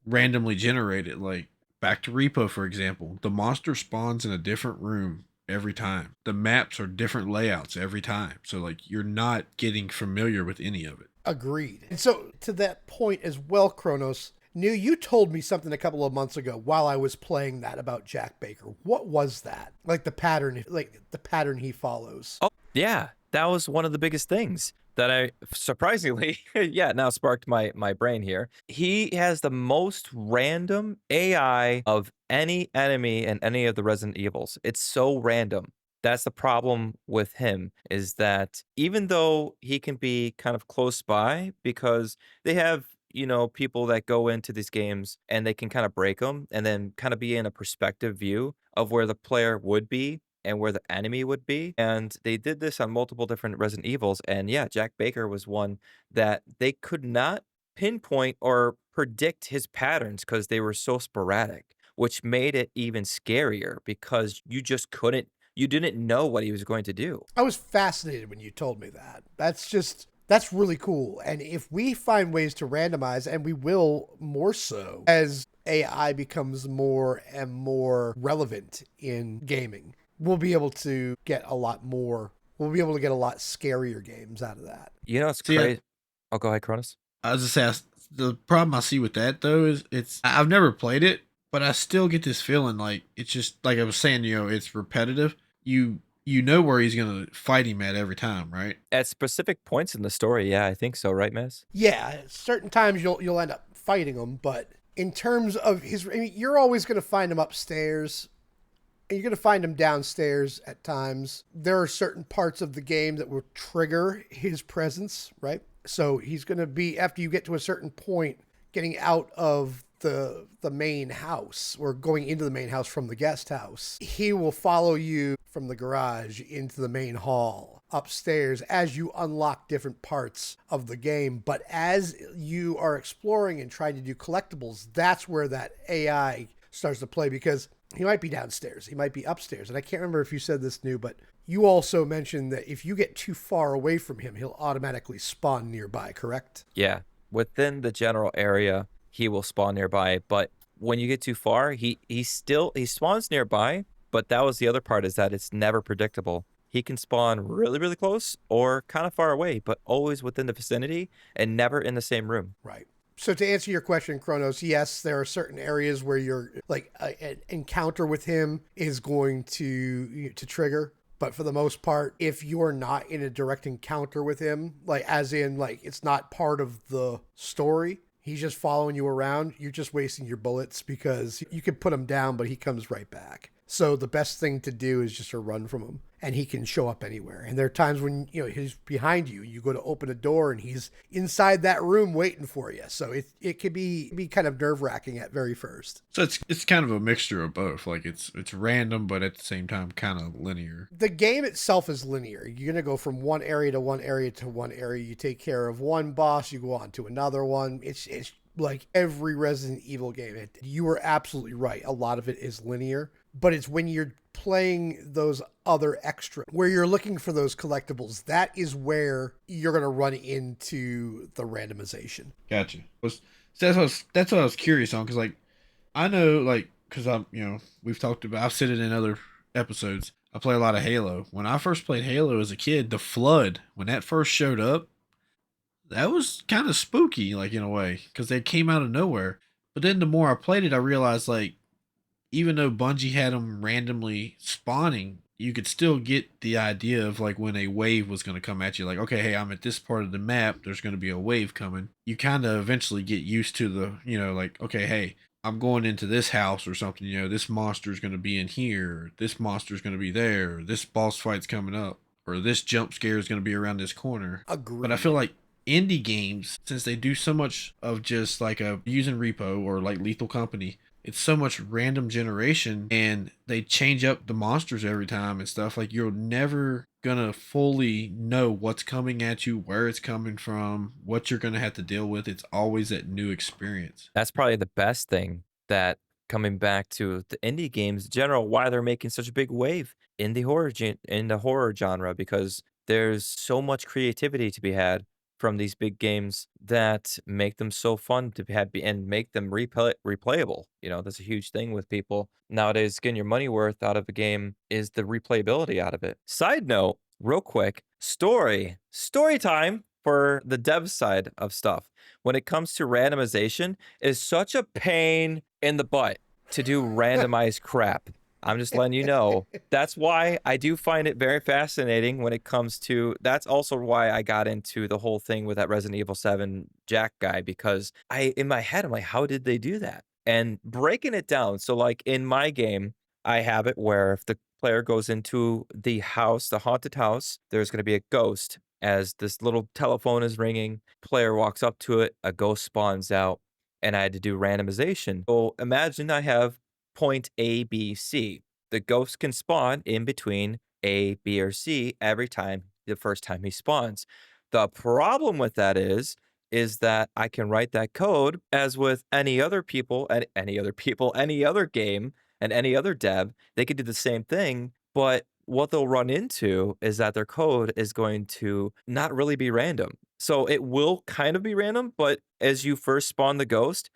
randomly generated. Like Back to Repo, for example, the monster spawns in a different room every time. The maps are different layouts every time. So, like, you're not getting familiar with any of it. Agreed. And so to that point as well, Kronos, you told me something a couple of months ago while I was playing that about Jack Baker. What was that? Like the pattern he follows. Oh, yeah. That was one of the biggest things that I surprisingly, yeah, now sparked my brain here. He has the most random AI of any enemy in any of the Resident Evils. It's so random. That's the problem with him is that even though he can be kind of close by because they have people that go into these games and they can kind of break them and then kind of be in a perspective view of where the player would be and where the enemy would be. And they did this on multiple different Resident Evils. And yeah, Jack Baker was one that they could not pinpoint or predict his patterns because they were so sporadic, which made it even scarier because you didn't know what he was going to do. I was fascinated when you told me that. That's really cool. And if we find ways to randomize, and we will more so as AI becomes more and more relevant in gaming, we'll be able to get a lot more. We'll be able to get a lot scarier games out of that. It's See, crazy. Oh, go ahead, Cronus. I was just saying, the problem I see with that, though, is I've never played it, but I still get this feeling like it's just, like I was saying, it's repetitive. You know where he's going to fight him at every time, right? At specific points in the story, yeah, I think so, right, Miss? Yeah, certain times you'll end up fighting him, but in terms of you're always going to find him upstairs. And you're going to find him downstairs at times. There are certain parts of the game that will trigger his presence, right? So he's going to be, after you get to a certain point, getting out of the main house or going into the main house from the guest house. He will follow you from the garage into the main hall upstairs as you unlock different parts of the game. But as you are exploring and trying to do collectibles, that's where that AI starts to play because he might be downstairs. He might be upstairs. And I can't remember if you said this, New, but you also mentioned that if you get too far away from him, he'll automatically spawn nearby, correct? Yeah. Within the general area, he will spawn nearby, but when you get too far, he spawns nearby, But that was the other part, is that it's never predictable. He can spawn really, really close or kind of far away, but always within the vicinity and never in the same room. Right. So to answer your question, Kronos, yes, there are certain areas where you're like an encounter with him is going to trigger. But for the most part, if you're not in a direct encounter with him, like as in like it's not part of the story, he's just following you around, you're just wasting your bullets because you can put him down, but he comes right back. So the best thing to do is just to run from him, and he can show up anywhere. And there are times when he's behind you. You go to open a door, and he's inside that room waiting for you. So it can be kind of nerve wracking at very first. So it's kind of a mixture of both. Like it's random, but at the same time, kind of linear. The game itself is linear. You're gonna go from one area to one area to one area. You take care of one boss, you go on to another one. It's like every Resident Evil game. You were absolutely right. A lot of it is linear, but it's when you're playing those other extra, where you're looking for those collectibles, that is where you're going to run into the randomization. Gotcha. That's what I was curious on, because like I know, like, because I'm we've talked about, I've said it in other episodes. I play a lot of Halo. When I first played Halo as a kid, the Flood, when that first showed up, that was kind of spooky, like in a way, because they came out of nowhere. But then the more I played it, I realized like even though Bungie had them randomly spawning, you could still get the idea of like when a wave was going to come at you. Like, okay, hey, I'm at this part of the map. There's going to be a wave coming. You kind of eventually get used to the, like, okay, hey, I'm going into this house or something. This monster is going to be in here. This monster is going to be there. This boss fight's coming up, or this jump scare is going to be around this corner. Agreed. But I feel like indie games, since they do so much of just like a using repo or like Lethal Company, it's so much random generation, and they change up the monsters every time and stuff. Like you're never gonna fully know what's coming at you, where it's coming from, what you're gonna have to deal with. It's always that new experience. That's probably the best thing, that coming back to the indie games in general, why they're making such a big wave in the horror genre, because there's so much creativity to be had from these big games that make them so fun to have and make them replayable. That's a huge thing with people nowadays. Getting your money worth out of a game is the replayability out of it. Side note, real quick, story time for the dev side of stuff. When it comes to randomization, is such a pain in the butt to do randomized crap. I'm just letting you know. That's why I do find it very fascinating when it comes to, that's also why I got into the whole thing with that Resident Evil 7 Jack guy, because in my head, I'm like, how did they do that? And breaking it down. So like in my game, I have it where if the player goes into the house, the haunted house, there's going to be a ghost. As this little telephone is ringing, player walks up to it, a ghost spawns out, and I had to do randomization. So imagine I have point A, B, C. The ghost can spawn in between A, B, or C every time, the first time he spawns. The problem with that is that I can write that code as with any other people, any other game, and any other dev. They could do the same thing, but what they'll run into is that their code is going to not really be random. So it will kind of be random, but as you first spawn the ghost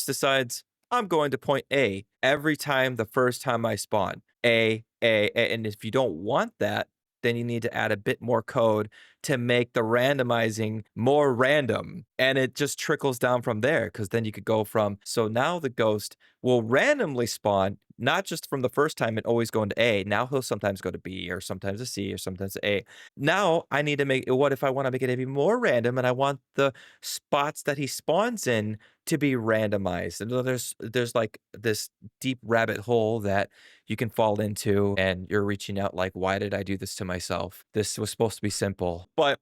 decides, I'm going to point A every time the first time I spawn. A. And if you don't want that, then you need to add a bit more code to make the randomizing more random. And it just trickles down from there, because then you could go from, so now the ghost will randomly spawn, not just from the first time and always going to A. Now he'll sometimes go to B, or sometimes to C, or sometimes to A. Now I need to what if I want to make it even more random and I want the spots that he spawns in to be randomized? And there's like this deep rabbit hole that you can fall into, and you're reaching out like, why did I do this to myself? This was supposed to be simple. But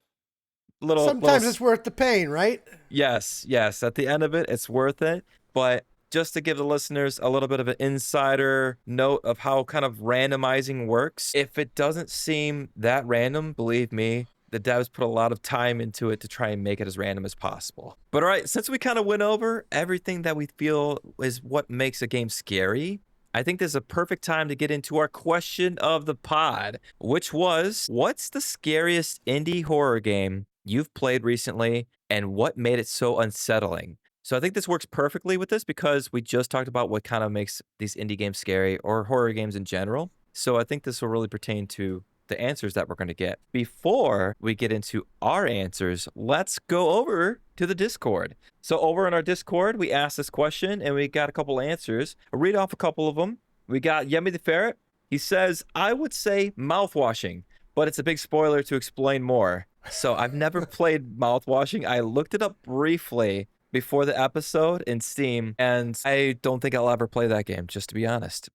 sometimes it's worth the pain, right? Yes. At the end of it, it's worth it. But just to give the listeners a little bit of an insider note of how kind of randomizing works, if it doesn't seem that random, believe me, the devs put a lot of time into it to try and make it as random as possible. But all right, since we kind of went over everything that we feel is what makes a game scary, I think this is a perfect time to get into our question of the pod, which was, what's the scariest indie horror game you've played recently, and what made it so unsettling? So I think this works perfectly with this because we just talked about what kind of makes these indie games scary or horror games in general. So I think this will really pertain to the answers that we're going to get. Before we get into our answers, let's go over to the Discord. So over in our Discord, we asked this question and we got a couple answers. I'll read off a couple of them. We got Yemi the Ferret. He says, I would say mouthwashing, but it's a big spoiler to explain more. So I've never played mouthwashing. I looked it up briefly before the episode in Steam, and I don't think I'll ever play that game, just to be honest.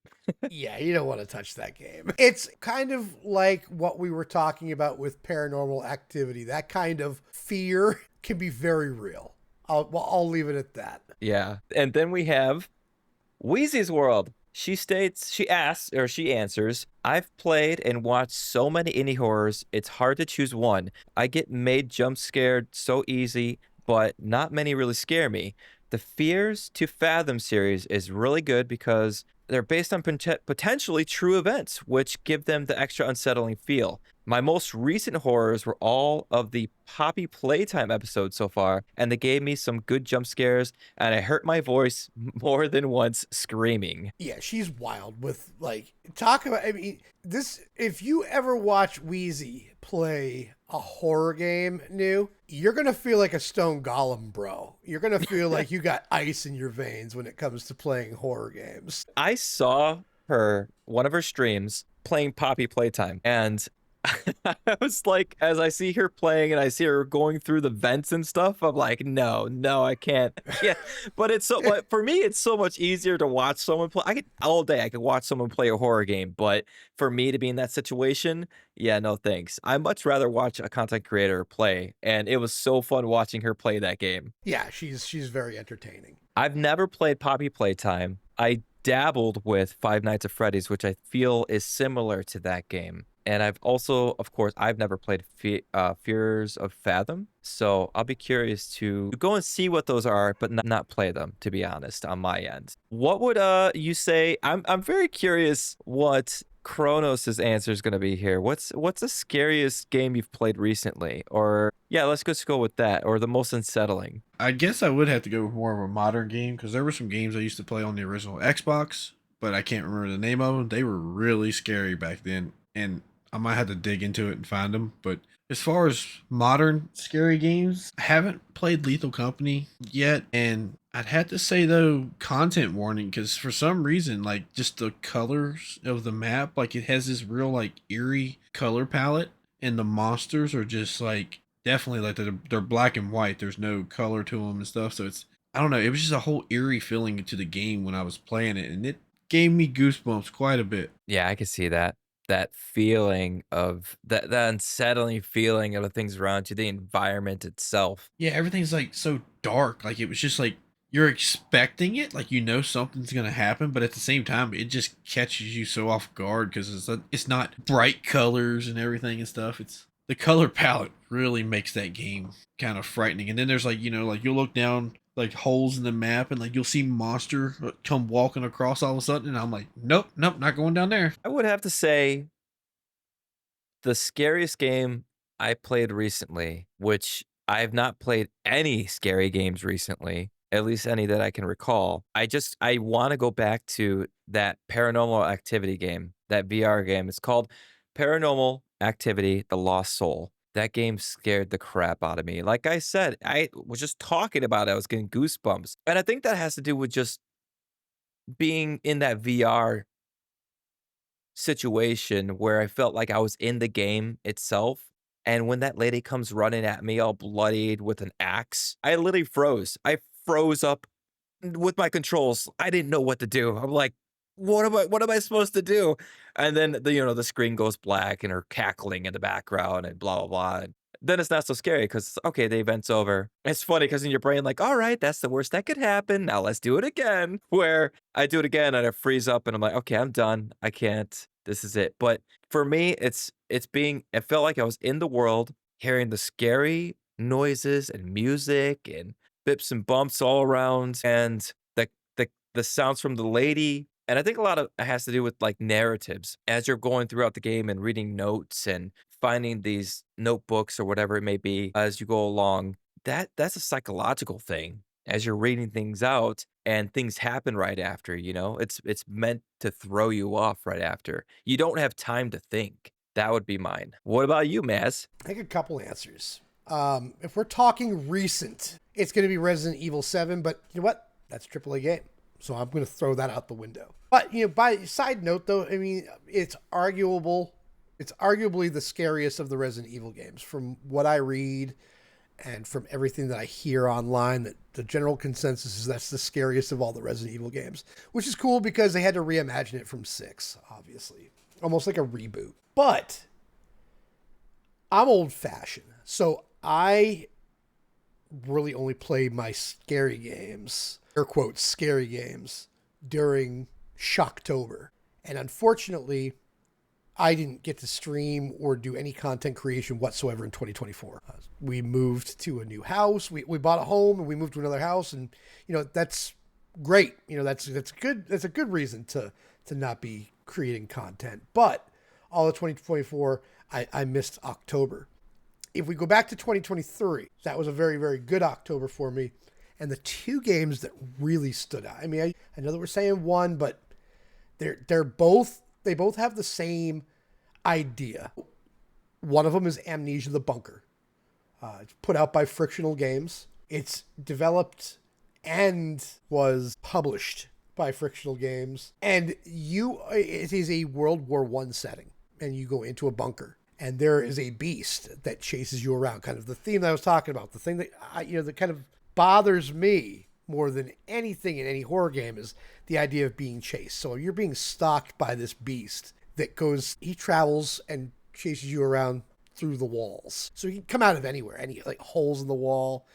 Yeah, you don't want to touch that game. It's kind of like what we were talking about with Paranormal Activity. That kind of fear can be very real. I'll leave it at that. Yeah. And then we have Wheezy's World. She asks, or she answers, I've played and watched so many indie horrors, it's hard to choose one. I get made jump scared so easy, but not many really scare me. The Fears to Fathom series is really good because they're based on potentially true events, which give them the extra unsettling feel. My most recent horrors were all of the Poppy Playtime episodes so far, and they gave me some good jump scares, and I hurt my voice more than once screaming. Yeah, she's wild with like talk about. I mean, this. If you ever watch Wheezy play a horror game, you're gonna feel like a stone golem, bro. You're gonna feel like you got ice in your veins when it comes to playing horror games. I saw one of her streams, playing Poppy Playtime, and I was like, as I see her playing and I see her going through the vents and stuff, I'm like, no, I can't. Yeah, but for me, it's so much easier to watch someone play. All day I could watch someone play a horror game, but for me to be in that situation, yeah, no thanks. I much rather watch a content creator play, and it was so fun watching her play that game. Yeah, she's very entertaining. I've never played Poppy Playtime. I dabbled with Five Nights at Freddy's, which I feel is similar to that game. And I've also, of course, I've never played Fears of Fathom. So I'll be curious to go and see what those are, but not play them, to be honest, on my end. What would you say? I'm very curious what Kronos' answer is going to be here. What's the scariest game you've played recently? Or yeah, let's just go with that. Or the most unsettling. I guess I would have to go with more of a modern game because there were some games I used to play on the original Xbox, but I can't remember the name of them. They were really scary back then, and I might have to dig into it and find them. But as far as modern scary games, I haven't played Lethal Company yet, and I'd have to say though, content warning, because for some reason, like just the colors of the map, like it has this real like eerie color palette, and the monsters are just like definitely like they're black and white. There's no color to them and stuff, so it's I don't know. It was just a whole eerie feeling to the game when I was playing it, and it gave me goosebumps quite a bit. Yeah, I can see that. That feeling of that unsettling feeling of the things around you, the environment itself. Yeah, everything's like so dark. Like it was just like you're expecting it, like you know something's gonna happen, but at the same time, it just catches you so off guard because it's not bright colors and everything and stuff. It's the color palette really makes that game kind of frightening. And then there's like like you'll look down like holes in the map and like you'll see monster come walking across all of a sudden, and I'm like, nope, not going down there. I would have to say the scariest game I played recently, which I've not played any scary games recently, at least any that I can recall. I want to go back to that Paranormal Activity game, that VR game. It's called Paranormal Activity: The Lost Soul. That game scared the crap out of me. Like I said, I was just talking about it. I was getting goosebumps. And I think that has to do with just being in that VR situation where I felt like I was in the game itself. And when that lady comes running at me all bloodied with an axe, I literally froze. I froze up with my controls. I didn't know what to do. I'm like, what am I supposed to do? And then the screen goes black and her cackling in the background and blah blah blah. And then it's not so scary because okay, the event's over. It's funny because in your brain, like, all right, that's the worst that could happen. Now let's do it again. Where I do it again and I freeze up and I'm like, okay, I'm done. I can't. This is it. But for me, it felt like I was in the world, hearing the scary noises and music and bips and bumps all around, and the sounds from the lady. And I think a lot of it has to do with like narratives as you're going throughout the game and reading notes and finding these notebooks or whatever it may be as you go along. That's a psychological thing. as you're reading things out and things happen right after, you know? It's meant to throw you off right after. You don't have time to think. That would be mine. What about you, Maz? I think a couple answers. If we're talking recent, it's going to be Resident Evil 7, but you know what? That's a AAA game. So I'm going to throw that out the window. But, you know, by side note, though, I mean, it's arguably the scariest of the Resident Evil games. From what I read and from everything that I hear online, that the general consensus is that's the scariest of all the Resident Evil games, which is cool because they had to reimagine it from 6, obviously. Almost like a reboot. But I'm old-fashioned, so I really only play my scary games, air quotes, scary games, during Shocktober. And unfortunately, I didn't get to stream or do any content creation whatsoever in 2024. We moved to a new house. We bought a home and we moved to another house. And, you know, that's great. You know, that's good. That's a good reason to not be creating content. But all of 2024, I missed October. If we go back to 2023, that was a very, very good October for me. And the two games that really stood out, I mean, I know that we're saying one, but they both have the same idea. One of them is Amnesia: The Bunker. It's put out by Frictional Games. It's developed and was published by Frictional Games. And it is a World War I setting. And you go into a bunker. And there is a beast that chases you around. Kind of the theme that I was talking about. The thing that, that kind of bothers me more than anything in any horror game is the idea of being chased. So you're being stalked by this beast he travels and chases you around through the walls. So you can come out of anywhere, any like holes in the wall.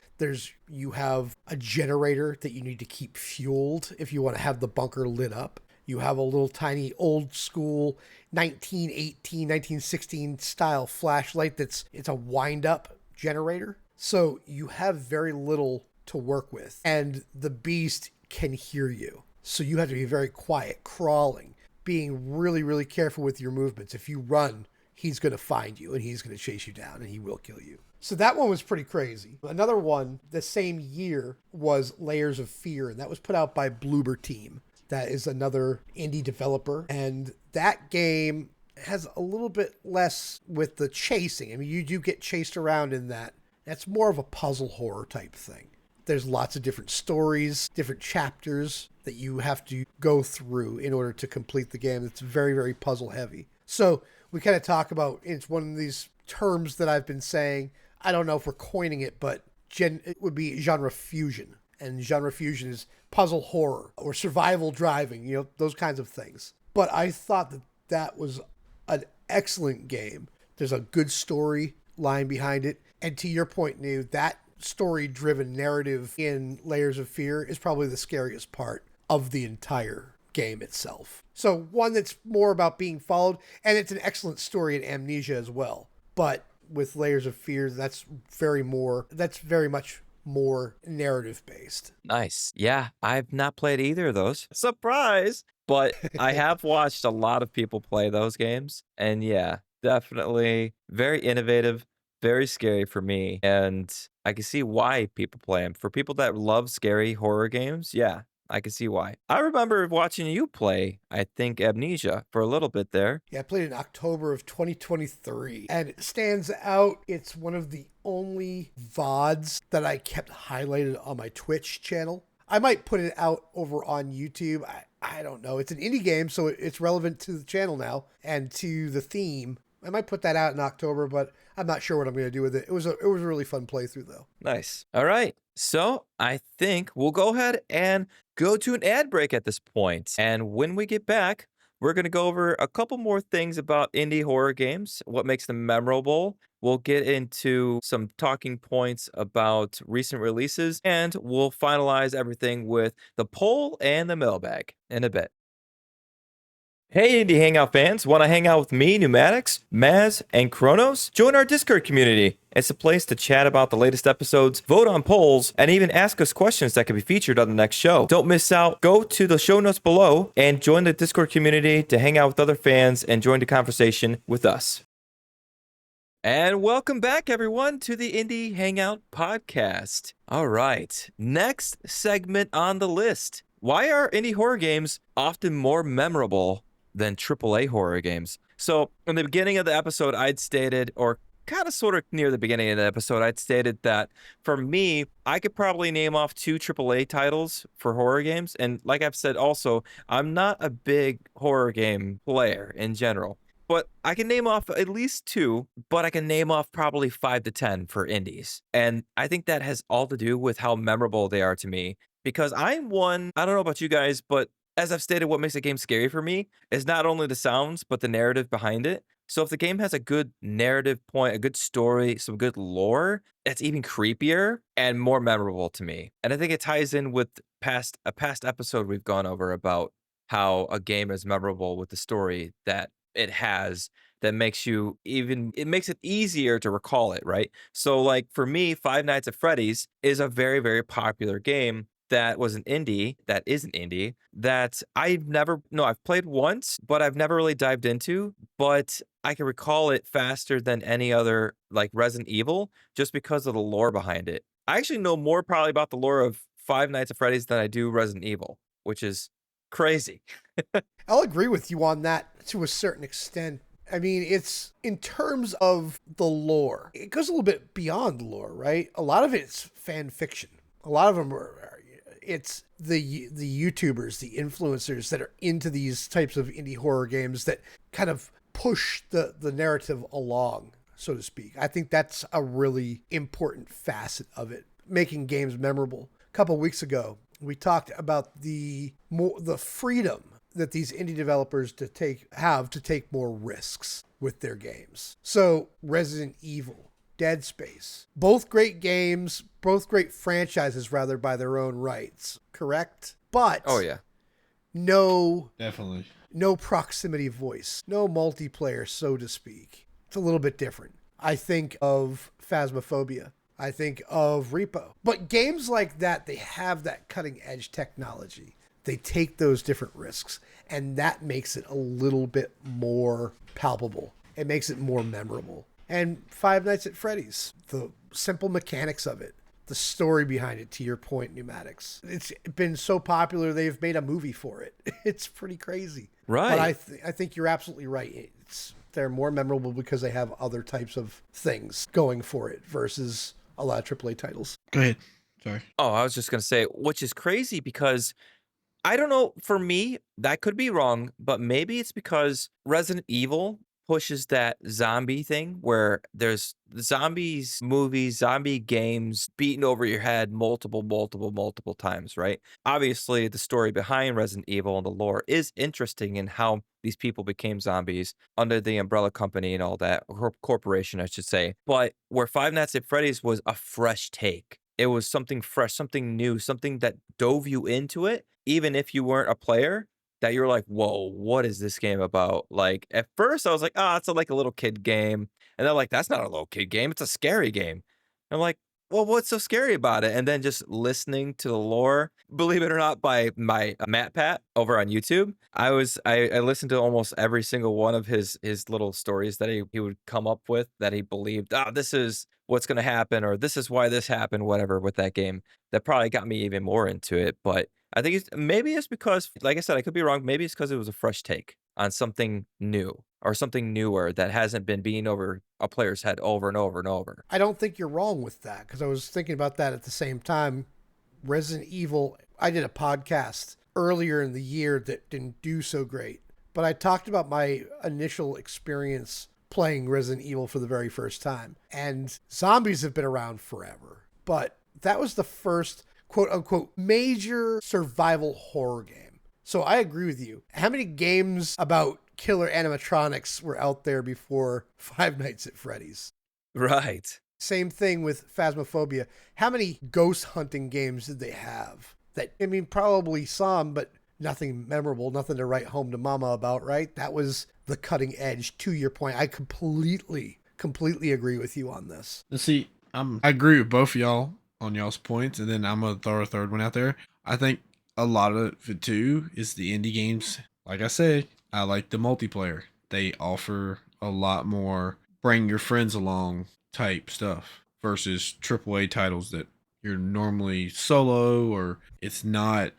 You have a generator that you need to keep fueled if you want to have the bunker lit up. You have a little tiny old school 1918, 1916 style flashlight it's a wind up generator. So you have very little to work with. And the beast can hear you. So you have to be very quiet, crawling, being really, really careful with your movements. If you run, he's going to find you and he's going to chase you down and he will kill you. So that one was pretty crazy. Another one the same year was Layers of Fear, and that was put out by Bloober Team. That is another indie developer. And that game has a little bit less with the chasing. I mean, you do get chased around in that. That's more of a puzzle horror type thing. There's lots of different stories, different chapters that you have to go through in order to complete the game. It's very, very puzzle heavy. So we kind of talk about, it's one of these terms that I've been saying. I don't know if we're coining it, but it would be genre fusion. And genre fusion is puzzle horror or survival driving, those kinds of things. But I thought that was an excellent game. There's a good story line behind it. And to your point, New, that story-driven narrative in Layers of Fear is probably the scariest part of the entire game itself. So one that's more about being followed, and it's an excellent story in Amnesia as well. But with Layers of Fear, that's very much more narrative based. Nice. Yeah, I've not played either of those. Surprise! But I have watched a lot of people play those games. And yeah, definitely very innovative, very scary for me. And I can see why people play them. For people that love scary horror games, yeah, I can see why. I remember watching you play, I think, Amnesia for a little bit there. Yeah, I played it in October of 2023. And it stands out. It's one of the only VODs that I kept highlighted on my Twitch channel. I might put it out over on YouTube. I don't know. It's an indie game, so it's relevant to the channel now and to the theme. I might put that out in October, but I'm not sure what I'm going to do with it. It was a really fun playthrough, though. Nice. All right. So I think we'll go ahead and go to an ad break at this point. And when we get back, we're going to go over a couple more things about indie horror games, what makes them memorable. We'll get into some talking points about recent releases, and we'll finalize everything with the poll and the mailbag in a bit. Hey, Indie Hangout fans, want to hang out with me, Neumatix, Maz, and Kronos? Join our Discord community. It's a place to chat about the latest episodes, vote on polls, and even ask us questions that can be featured on the next show. Don't miss out. Go to the show notes below and join the Discord community to hang out with other fans and join the conversation with us. And welcome back, everyone, to the Indie Hangout podcast. All right, next segment on the list. Why are indie horror games often more memorable than AAA horror games? So, in the beginning of the episode, I'd stated, or kind of sort of near the beginning of the episode, I'd stated that for me, I could probably name off 2 AAA titles for horror games. And like I've said also, I'm not a big horror game player in general. But I can name off at least 2, but I can name off probably 5 to 10 for indies. And I think that has all to do with how memorable they are to me. Because I'm one, I don't know about you guys, but as I've stated, what makes a game scary for me is not only the sounds, but the narrative behind it. So if the game has a good narrative point, a good story, some good lore, it's even creepier and more memorable to me. And I think it ties in with a past episode we've gone over about how a game is memorable with the story that it has that makes you even it makes it easier to recall it, right? So like for me, Five Nights at Freddy's is a very, very popular game that was an indie, that is an indie, that I've never no, I've played once, but I've never really dived into, but I can recall it faster than any other like Resident Evil just because of the lore behind it. I actually know more probably about the lore of Five Nights at Freddy's than I do Resident Evil, which is crazy. I'll agree with you on that to a certain extent. I mean, it's in terms of the lore, it goes a little bit beyond lore, right? A lot of it's fan fiction. A lot of them it's the YouTubers, the influencers that are into these types of indie horror games that kind of push the narrative along, so to speak. I think that's a really important facet of it, making games memorable. A couple weeks ago, we talked about the freedom that these indie developers to take more risks with their games. So Resident Evil, Dead Space, both great games, both great franchises rather by their own rights, correct? But Oh yeah. no Definitely. no proximity voice, no multiplayer, so to speak. It's a little bit different. I think of Phasmophobia. I think of Repo. But games like that, they have that cutting edge technology. They take those different risks, and that makes it a little bit more palpable. It makes it more memorable. And Five Nights at Freddy's, the simple mechanics of it, the story behind it, to your point, Neumatix. It's been so popular, they've made a movie for it. It's pretty crazy. Right. But I think you're absolutely right. They're more memorable because they have other types of things going for it versus a lot of AAA titles. Go ahead. Sorry. Oh, I was just gonna say, which is crazy because I don't know, for me, that could be wrong, but maybe it's because Resident Evil pushes that zombie thing where there's zombies movies, zombie games beaten over your head multiple times, right? Obviously, the story behind Resident Evil and the lore is interesting in how these people became zombies under the umbrella company and all that, or corporation, I should say. But where Five Nights at Freddy's was a fresh take. It was something fresh, something new, something that dove you into it, even if you weren't a player, that you're like, "Whoa, what is this game about?" Like, at first, I was like, "Ah, it's like a little kid game." And they're like, "That's not a little kid game, it's a scary game." I'm like, "Well, what's so scary about it?" And then just listening to the lore, believe it or not, by my Matt Pat over on YouTube, I listened to almost every single one of his little stories that he would come up with that he believed, "Ah, this is what's gonna happen," or "This is why this happened," whatever, with that game. That probably got me even more into it, but I think maybe it's because, like I said, I could be wrong. Maybe it's because it was a fresh take on something new or something newer that hasn't been beaten over a player's head over and over and over. I don't think you're wrong with that because I was thinking about that at the same time. Resident Evil, I did a podcast earlier in the year that didn't do so great, but I talked about my initial experience playing Resident Evil for the very first time. And zombies have been around forever, but that was the first quote unquote major survival horror game. So I agree with you. How many games about killer animatronics were out there before Five Nights at Freddy's? Right. Same thing with Phasmophobia. How many ghost hunting games did they have? That, I mean, probably some, but nothing memorable, nothing to write home to mama about, right? That was the cutting edge, to your point. I completely agree with you on this. Let's see. I agree with both of y'all on y'all's points, and then I'm gonna throw a third one out there. I think a lot of it too is the indie games. Like I said, I like the multiplayer. They offer a lot more bring your friends along type stuff versus AAA titles that you're normally solo or it's not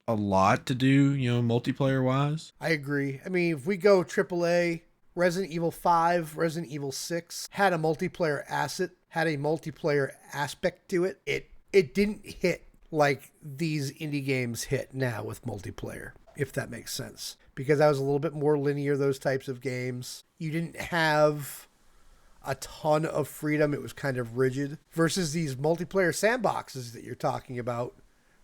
a lot to do, multiplayer wise. I agree. I mean, if we go AAA, Resident Evil 5, Resident Evil 6 had a multiplayer asset, had a multiplayer aspect to it. It didn't hit like these indie games hit now with multiplayer, if that makes sense. Because that was a little bit more linear, those types of games. You didn't have a ton of freedom. It was kind of rigid versus these multiplayer sandboxes that you're talking about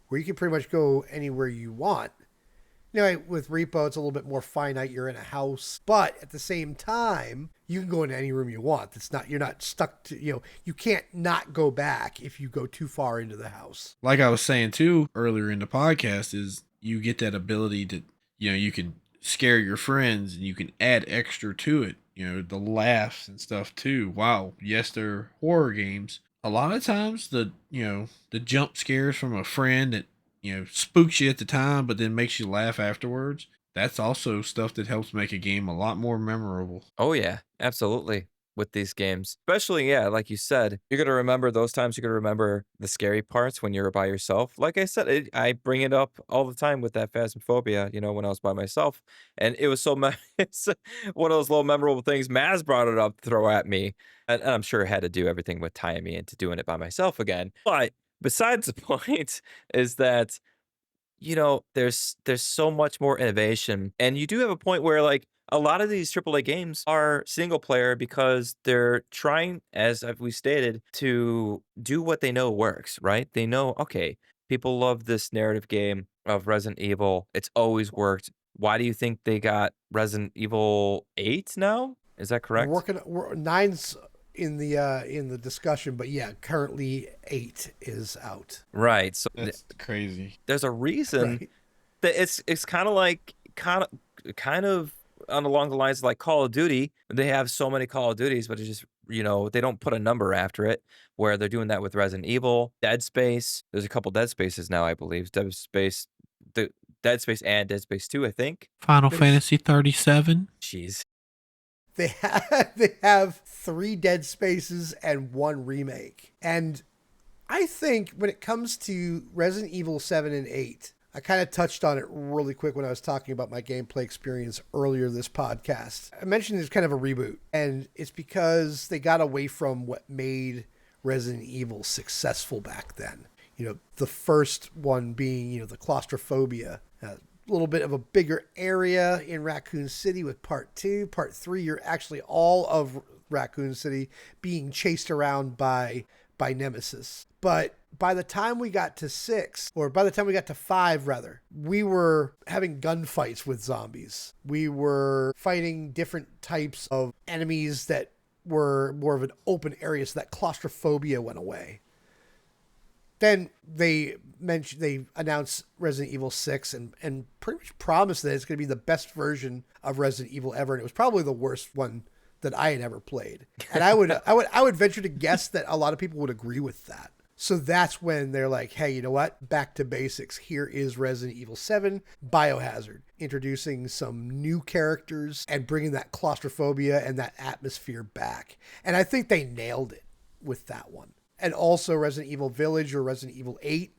where you can pretty much go anywhere you want. With Repo, it's a little bit more finite. You're in a house, but at the same time, you can go into any room you want. You're not stuck to, you can't not go back if you go too far into the house. Like I was saying too earlier in the podcast, is you get that ability to, you can scare your friends and you can add extra to it. The laughs and stuff too. Wow, yes, they're horror games. A lot of times the jump scares from a friend that spooks you at the time, but then makes you laugh afterwards. That's also stuff that helps make a game a lot more memorable. Oh yeah, absolutely. With these games, especially, yeah, like you said, you're gonna remember those times. You're gonna remember the scary parts when you're by yourself. Like I said, I bring it up all the time with that Phasmophobia. When I was by myself, and it was it's one of those little memorable things. Maz brought it up to throw at me, and I'm sure it had to do everything with tying me into doing it by myself again. But besides the point is that there's so much more innovation. And you do have a point where like a lot of these AAA games are single player because they're trying, as we stated, to do what they know works, right? They know, okay, people love this narrative game of Resident Evil. It's always worked. Why do you think they got Resident Evil 8 now? Is that correct? Nine's in the discussion, but yeah, currently 8 is out. Right. So That's crazy. there's a reason Right. that it's kind of on along the lines of like Call of Duty. They have so many Call of Duties, but it's just they don't put a number after it. Where they're doing that with Resident Evil, Dead Space. There's a couple Dead Spaces now, I believe. The Dead Space and Dead Space 2, I think. Final There's- Fantasy 37. Jeez. They have 3 Dead Spaces and 1 remake. And I think when it comes to Resident Evil 7 and 8, I kind of touched on it really quick when I was talking about my gameplay experience earlier this podcast. I mentioned it's kind of a reboot, and it's because they got away from what made Resident Evil successful back then. The first one being, the claustrophobia. A little bit of a bigger area in Raccoon City with part 2. Part 3, you're actually all of Raccoon City being chased around by Nemesis. But by the time we got to 6, or by the time we got to 5, rather, we were having gunfights with zombies. We were fighting different types of enemies that were more of an open area, so that claustrophobia went away. Then they announced Resident Evil 6 and pretty much promised that it's going to be the best version of Resident Evil ever, and it was probably the worst one that I had ever played. And I would venture to guess that a lot of people would agree with that. So that's when they're like, hey, you know what? Back to basics. Here is Resident Evil 7 Biohazard, introducing some new characters and bringing that claustrophobia and that atmosphere back. And I think they nailed it with that one. And also Resident Evil Village or Resident Evil 8,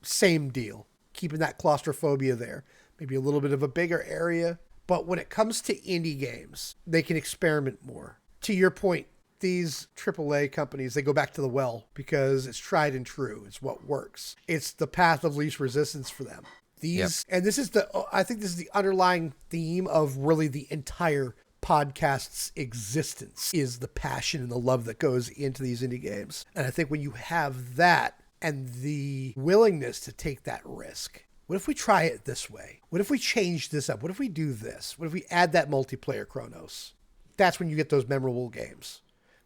same deal. Keeping that claustrophobia there. Maybe a little bit of a bigger area. But when it comes to indie games, they can experiment more. To your point, these AAA companies, they go back to the well because it's tried and true. It's what works. It's the path of least resistance for them. And I think this is the underlying theme of really the entire podcast's existence, is the passion and the love that goes into these indie games. And I think when you have that and the willingness to take that risk, what if we try it this way? What if we change this up? What if we do this? What if we add that multiplayer Kronos? That's when you get those memorable games,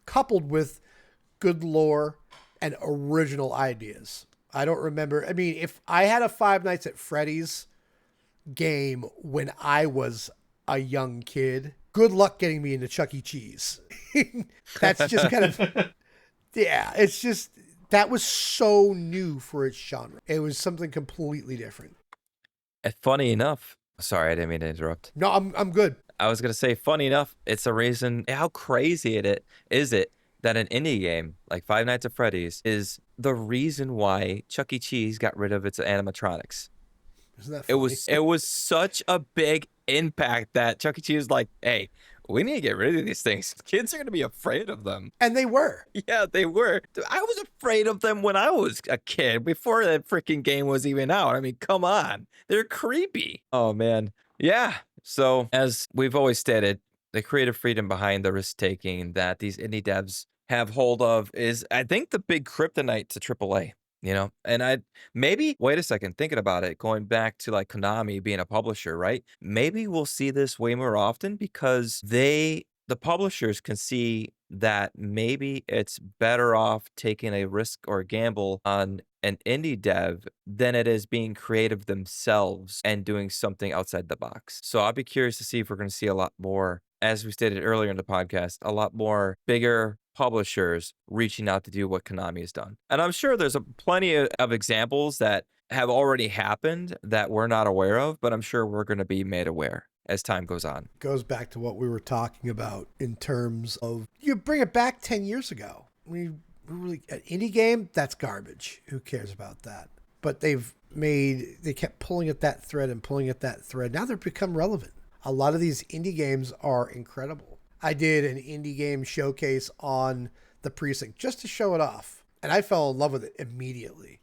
coupled with good lore and original ideas. I don't remember. I mean, if I had a Five Nights at Freddy's game when I was a young kid, good luck getting me into Chuck E. Cheese. That's just kind of, yeah, it's just, that was so new for its genre. It was something completely different. And funny enough, sorry, I didn't mean to interrupt. No, I'm good. I was gonna say, funny enough, it's a reason how crazy is it that an indie game like Five Nights at Freddy's is the reason why Chuck E. Cheese got rid of its animatronics. Isn't that It funny? was such a big impact that Chuck E. Cheese was like, "Hey, we need to get rid of these things. Kids are gonna be afraid of them." And they were. Yeah, they were. I was afraid of them when I was a kid before that freaking game was even out. I mean, come on. They're creepy. Oh, man. Yeah. So, as we've always stated, the creative freedom behind the risk taking that these indie devs have hold of is, I think, the big kryptonite to AAA. And maybe wait a second, thinking about it, going back to like Konami being a publisher, right? Maybe we'll see this way more often because the publishers can see that maybe it's better off taking a risk or a gamble on an indie dev than it is being creative themselves and doing something outside the box. So I'll be curious to see if we're going to see a lot more, as we stated earlier in the podcast, a lot more bigger publishers reaching out to do what Konami has done. And I'm sure there's plenty of examples that have already happened that we're not aware of, but I'm sure we're going to be made aware as time goes on. Goes back to what we were talking about in terms of, you bring it back 10 years ago. We really, an indie game, that's garbage. Who cares about that? But they kept pulling at that thread and pulling at that thread. Now they've become relevant. A lot of these indie games are incredible. I did an indie game showcase on the Precinct just to show it off. And I fell in love with it immediately.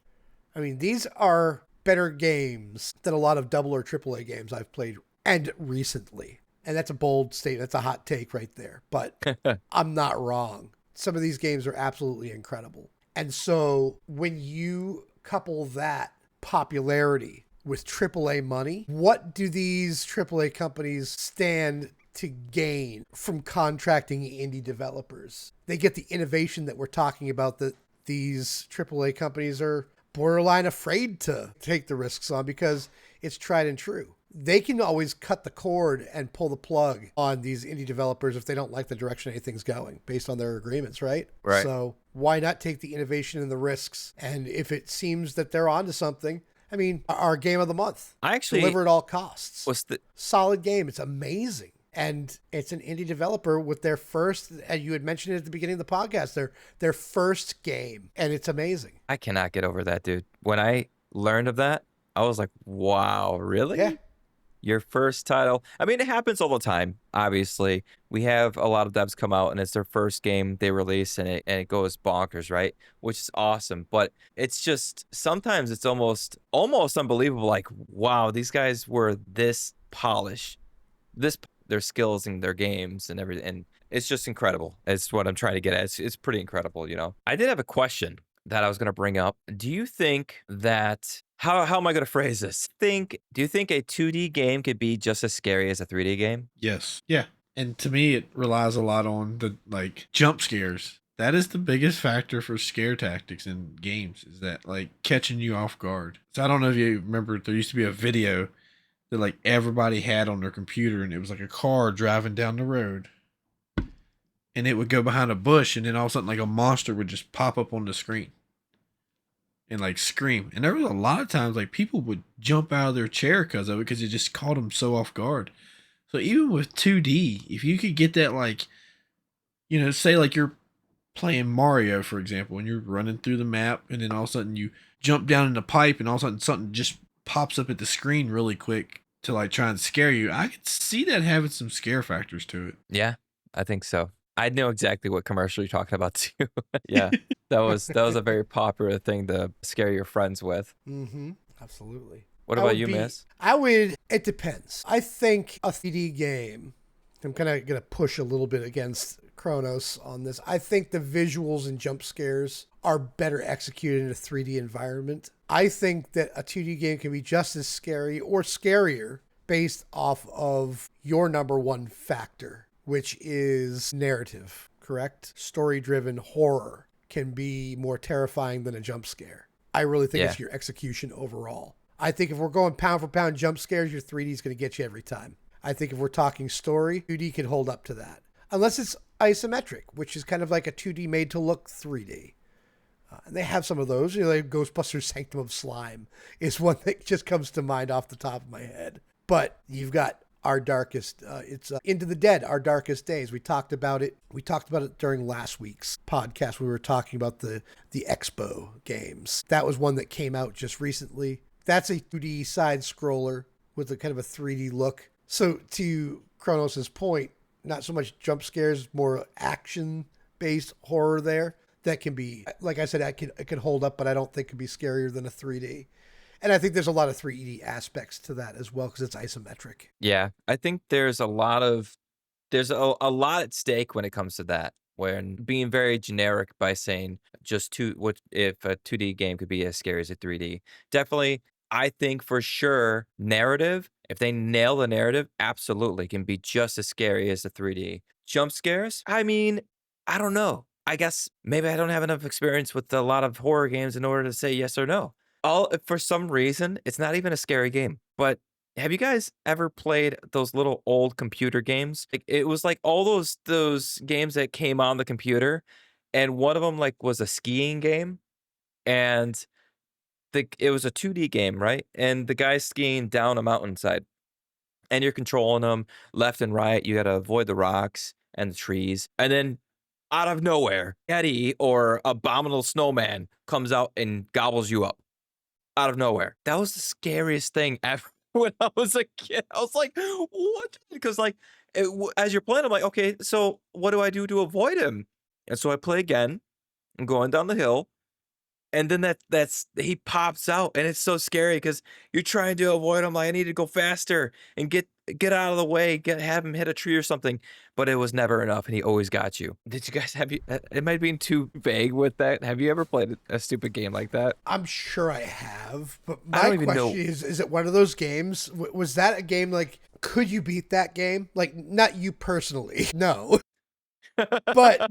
I mean, these are better games than a lot of double or AAA games I've played, and recently. And that's a bold statement. That's a hot take right there. But I'm not wrong. Some of these games are absolutely incredible. And so when you couple that popularity with AAA money, what do these AAA companies stand to gain from contracting indie developers? They get the innovation that we're talking about that these AAA companies are borderline afraid to take the risks on because it's tried and true. They can always cut the cord and pull the plug on these indie developers if they don't like the direction anything's going based on their agreements, right? Right. So why not take the innovation and the risks? And if it seems that they're onto something, I mean, our game of the month, I actually deliver at all costs. was the Solid game. It's amazing. And it's an indie developer with their first, and you had mentioned it at the beginning of the podcast, their first game. And it's amazing. I cannot get over that, dude. When I learned of that, I was like, wow, really? Yeah. Your first title. I mean, it happens all the time, obviously. We have a lot of devs come out and it's their first game they release and it goes bonkers, right? Which is awesome. But it's just sometimes it's almost unbelievable. Like, wow, these guys were this polished. Their skills in their games and everything. And it's just incredible. It's what I'm trying to get at. It's pretty incredible, I did have a question that I was going to bring up. Do you think that how am I going to phrase this? Do you think a 2D game could be just as scary as a 3D game? Yes. Yeah. And to me, it relies a lot on the like jump scares. That is the biggest factor for scare tactics in games, is that like catching you off guard. So I don't know if you remember, there used to be a video that like everybody had on their computer, and it was like a car driving down the road, and it would go behind a bush, and then all of a sudden like a monster would just pop up on the screen and like scream. And there was a lot of times like people would jump out of their chair because of it, because it just caught them so off guard. So even with 2D, if you could get that, like, say like you're playing Mario, for example, and you're running through the map, and then all of a sudden you jump down in the pipe, and all of a sudden something just pops up at the screen really quick to like try and scare you. I could see that having some scare factors to it. Yeah, I think so. I know exactly what commercial you're talking about too. Yeah, that was a very popular thing to scare your friends with. Mm-hmm. Absolutely. What about you, Miss? It depends. I think a 3D game, I'm kind of going to push a little bit against Kronos on this. I think the visuals and jump scares are better executed in a 3D environment. I think that a 2D game can be just as scary or scarier based off of your number one factor, which is narrative, correct? Story-driven horror can be more terrifying than a jump scare. I really think it's your execution overall. I think if we're going pound for pound jump scares, your 3D is going to get you every time. I think if we're talking story, 2D can hold up to that. Unless it's isometric, which is kind of like a 2D made to look 3D. And they have some of those. Like Ghostbusters Sanctum of Slime is one that just comes to mind off the top of my head. But you've got Our Darkest, it's Into the Dead, Our Darkest Days. We talked about it. We talked about it during last week's podcast. We were talking about the Expo games. That was one that came out just recently. That's a 2D side scroller with a kind of a 3D look. So to Kronos' point, not so much jump scares, more action based horror there. That can be, like I said, it can hold up, but I don't think it can be scarier than a 3D. And I think there's a lot of 3D aspects to that as well because it's isometric. Yeah, I think there's a lot at stake when it comes to that. When being very generic by saying just what if a 2D game could be as scary as a 3D. Definitely, I think for sure narrative, if they nail the narrative, absolutely can be just as scary as the 3D. Jump scares? I mean, I don't know. I guess maybe I don't have enough experience with a lot of horror games in order to say yes or no. For some reason, it's not even a scary game. But have you guys ever played those little old computer games? Like, it was like all those games that came on the computer, and one of them like was a skiing game, and it was a 2D game, right? And the guy's skiing down a mountainside, and you're controlling them left and right. You got to avoid the rocks and the trees, and then out of nowhere, Eddie or Abominable Snowman comes out and gobbles you up out of nowhere. That was the scariest thing ever when I was a kid. I was like, "What?" Because, like, as you're playing, I'm like, "Okay, so what do I do to avoid him?" And so I play again. I'm going down the hill, and then that's he pops out, and it's so scary because 'cause you're trying to avoid him, like, "I need to go faster and get out of the way, have him hit a tree or something," but it was never enough, and he always got you. Did you guys am I being too vague with that? Have you ever played a stupid game like that? I'm sure I have, but I my don't even question know. is it one of those games? Was that a game like, could you beat that game? Like, not you personally, no, but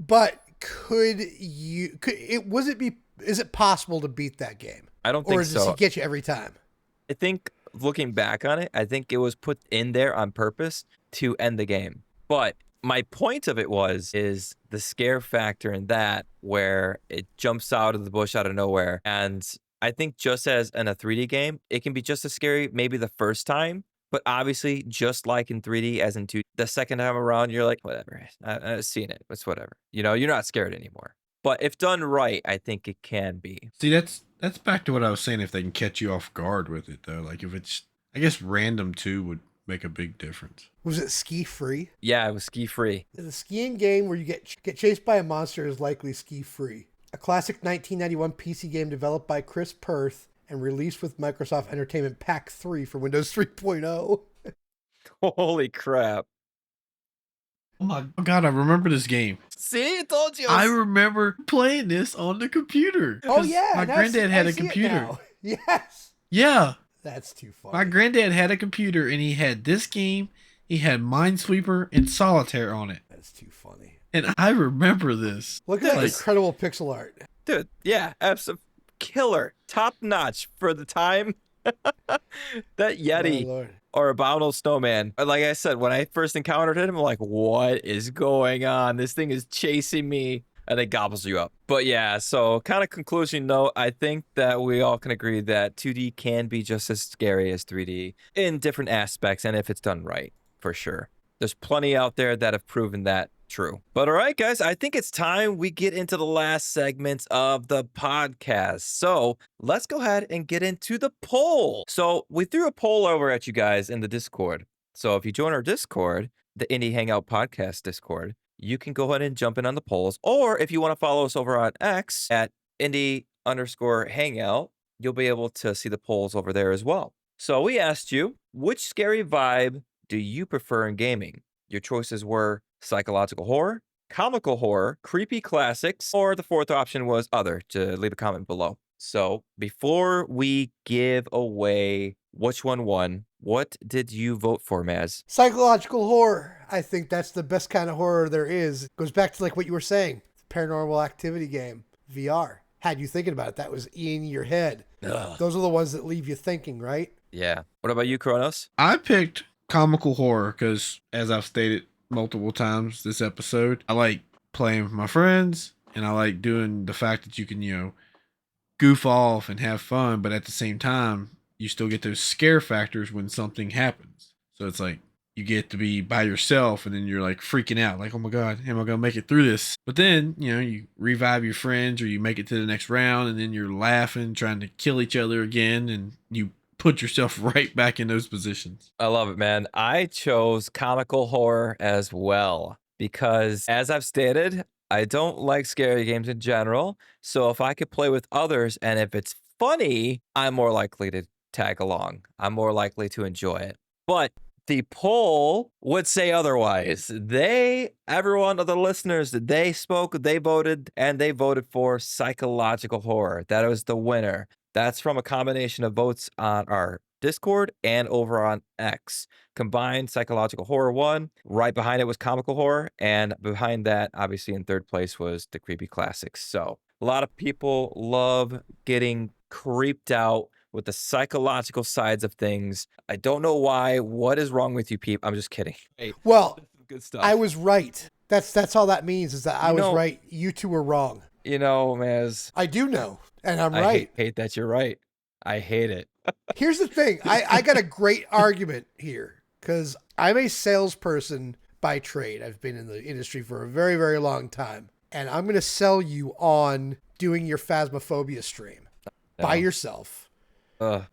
is it possible to beat that game? I don't Or think does he so. get you every time? I think looking back on it, I think it was put in there on purpose to end the game. But my point of it is the scare factor in that where it jumps out of the bush out of nowhere. And I think just as in a 3D game, it can be just as scary maybe the first time, but obviously just like in 3D as in 2D, the second time around, you're like, whatever, I've seen it. It's whatever. You're not scared anymore. But if done right, I think it can be. See, that's back to what I was saying. If they can catch you off guard with it, though, like if it's, I guess random too would make a big difference. Was it ski free? Yeah, it was ski free. The skiing game where you get chased by a monster is likely ski free. A classic 1991 PC game developed by Chris Perth and released with Microsoft Entertainment Pack 3 for Windows 3.0. Holy crap. Oh my God, I remember this game. See, I told you. I remember playing this on the computer. Oh 'Cause yeah, my now granddad had I a see it computer. now. Yes, Yeah, that's too funny. my granddad had a computer and he had this game. He had Minesweeper and Solitaire on it, That's too funny. and I remember this. Look at that Nice. incredible pixel art. Dude, yeah, absolutely killer. Top notch for the time. That Yeti My Lord. or Abominable Snowman. Like I said, when I first encountered him, I'm like, what is going on? This thing is chasing me. And it gobbles you up. But yeah, so kind of conclusion note, I think that we all can agree that 2D can be just as scary as 3D in different aspects, and if it's done right, for sure. There's plenty out there that have proven that true. But all right, guys, I think it's time we get into the last segments of the podcast. So let's go ahead and get into the poll. So we threw a poll over at you guys in the Discord. So if you join our Discord, the Indie Hangout Podcast Discord, you can go ahead and jump in on the polls. Or if you want to follow us over on X at indie_hangout, you'll be able to see the polls over there as well. So we asked you, which scary vibe do you prefer in gaming? Your choices were psychological horror, comical horror, creepy classics, or the fourth option was other. To leave a comment below. So before we give away which one won, what did you vote for, Maz? Psychological horror. I think that's the best kind of horror there is. It goes back to like what you were saying. Paranormal Activity game, VR. Had you thinking about it. That was in your head. Ugh. Those are the ones that leave you thinking, right? Yeah. What about you, Kronos? I picked comical horror because, as I've stated multiple times this episode, I like playing with my friends and I like doing the fact that you can, goof off and have fun, but at the same time, you still get those scare factors when something happens. So it's like you get to be by yourself, and then you're like freaking out, like, oh my god, am I gonna make it through this? But then, you revive your friends, or you make it to the next round, and then you're laughing, trying to kill each other again, and you put yourself right back in those positions. I love it, man. I chose comical horror as well because, as I've stated, I don't like scary games in general. So if I could play with others and if it's funny, I'm more likely to tag along. I'm more likely to enjoy it. But the poll would say otherwise. Everyone of the listeners, they spoke, they voted, and they voted for psychological horror. That was the winner. That's from a combination of votes on our Discord and over on X. Combined psychological horror won. Right behind it was comical horror. And behind that, obviously in third place, was the creepy classics. So a lot of people love getting creeped out with the psychological sides of things. I don't know why. What is wrong with you, people? I'm just kidding. Hey, Well, good stuff. I was right. That's all that means, is that I was right. You two were wrong. Maz, I do know, and I'm I right. hate that you're right. I hate it. Here's the thing. I got a great argument here because I'm a salesperson by trade. I've been in the industry for a very, very long time. And I'm going to sell you on doing your Phasmophobia stream by yourself.